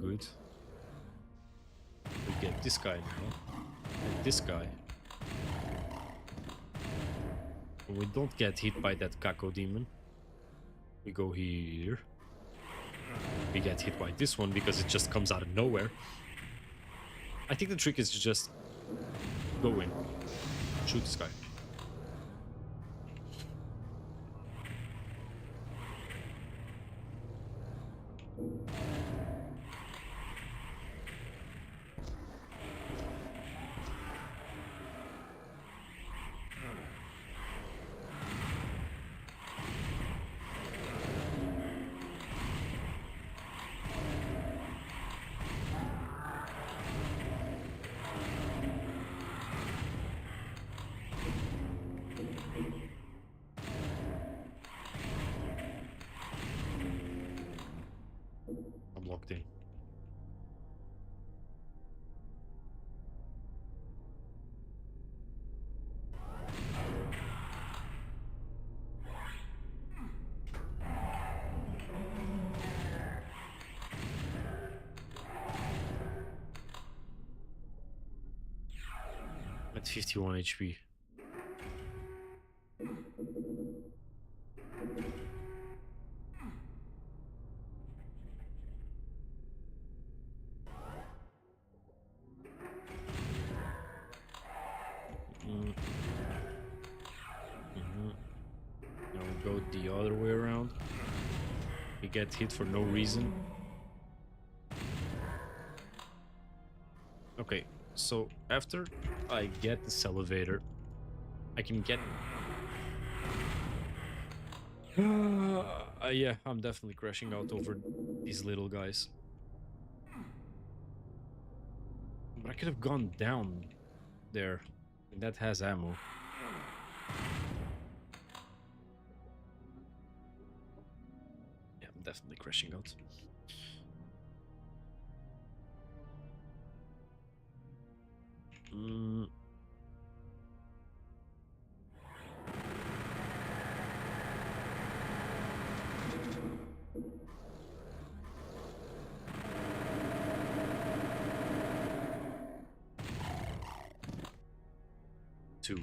A: get this guy now, and this guy. When we don't get hit by that Kako demon, we go here. We get hit by this one because it just comes out of nowhere. I think the trick is to just go in, shoot this guy. locked in. At 51 HP. Now we go the other way around. We get hit for no reason. Okay, so after I get this elevator, I can get... yeah, I'm definitely crashing out over these little guys. But I could have gone down there. And that has ammo. Yeah, I'm definitely crashing out. Two.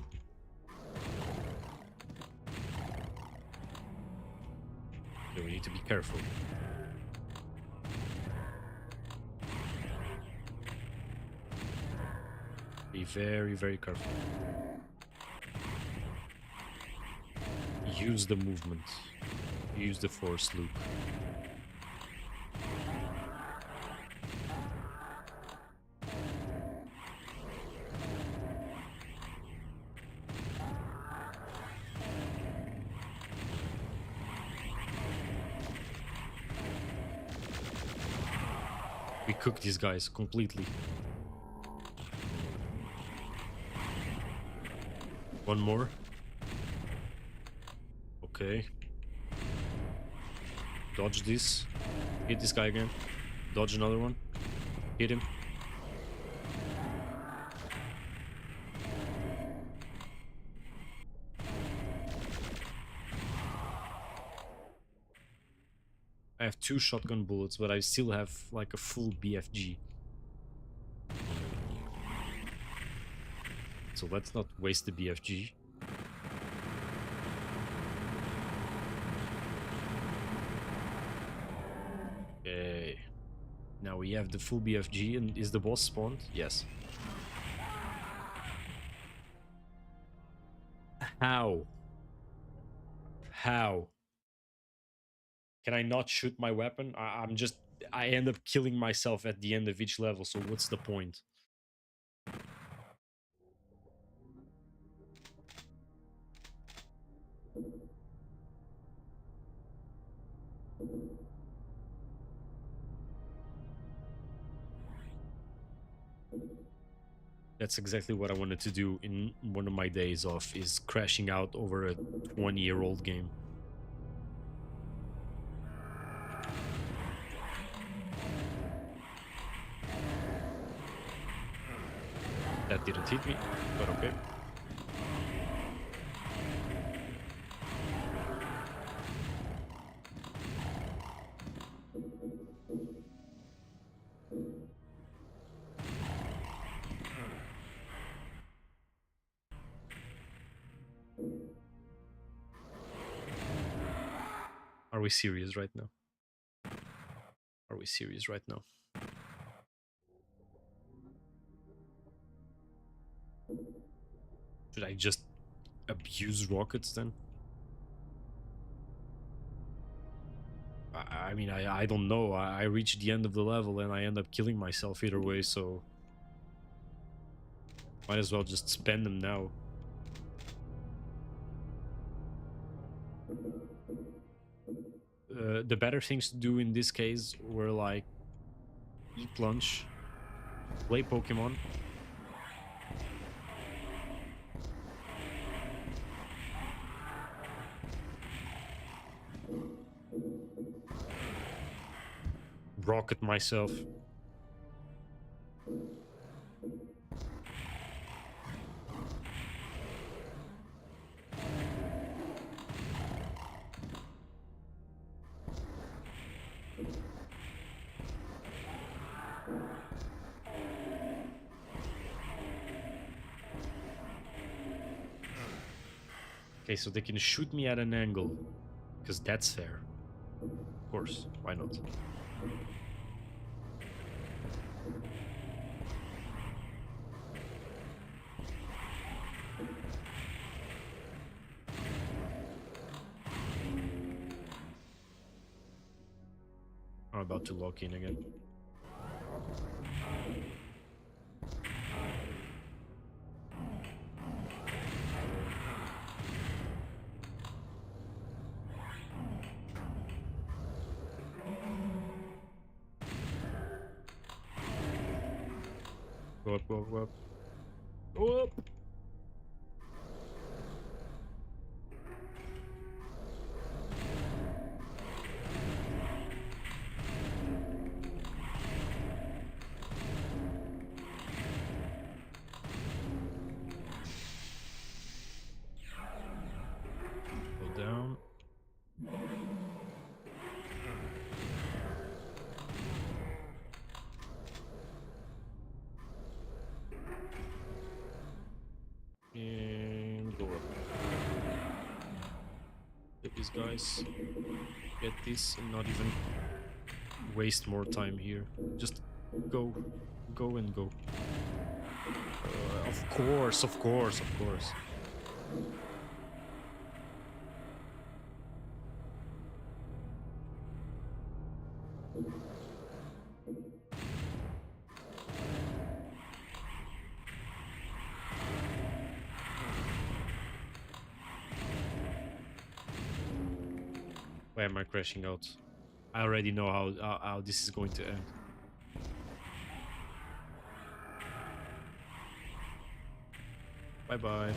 A: Okay, we need to be careful. Be very, very careful. Use the movement. Use the force loop. We cook these guys completely. One more. Okay. Dodge this. Hit this guy again. Dodge another one. Hit him. I have 2 shotgun bullets, but I still have like a full BFG. So let's not waste the BFG. Okay. Now we have the full BFG, and is the boss spawned? Yes. How? How? Can I not shoot my weapon? I end up killing myself at the end of each level, so what's the point? That's exactly what I wanted to do in one of my days off, is crashing out over a 20-year-old game. That didn't hit me, but okay. Are we serious right now? Are we serious right now? Should I just abuse rockets then? I mean, I don't know. I reach the end of the level and I end up killing myself either way, so... Might as well just spend them now. The better things to do in this case were like... eat lunch, play Pokemon, rocket myself. Okay, so they can shoot me at an angle, because that's fair. Of course, why not? I'm about to lock in again. Go up, go up, go up. Go up! Go down. And go up. Get these guys. Get this and not even waste more time here. Just go. Go and go. Of course, of course, of course. Why am I crashing out? I already know how this is going to end. Bye bye.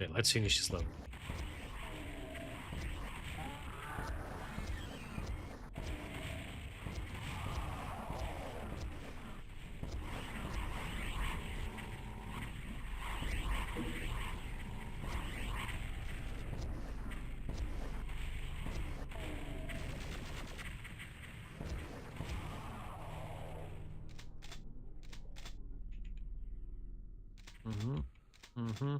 A: Okay, let's finish this level. Mm-hmm. Mm-hmm.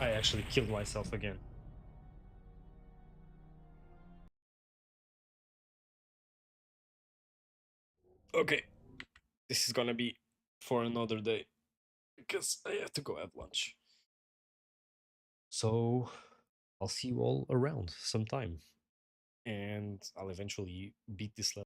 A: I actually killed myself again. Okay, this is gonna be for another day because I have to go have lunch. So I'll see you all around sometime, and I'll eventually beat this level.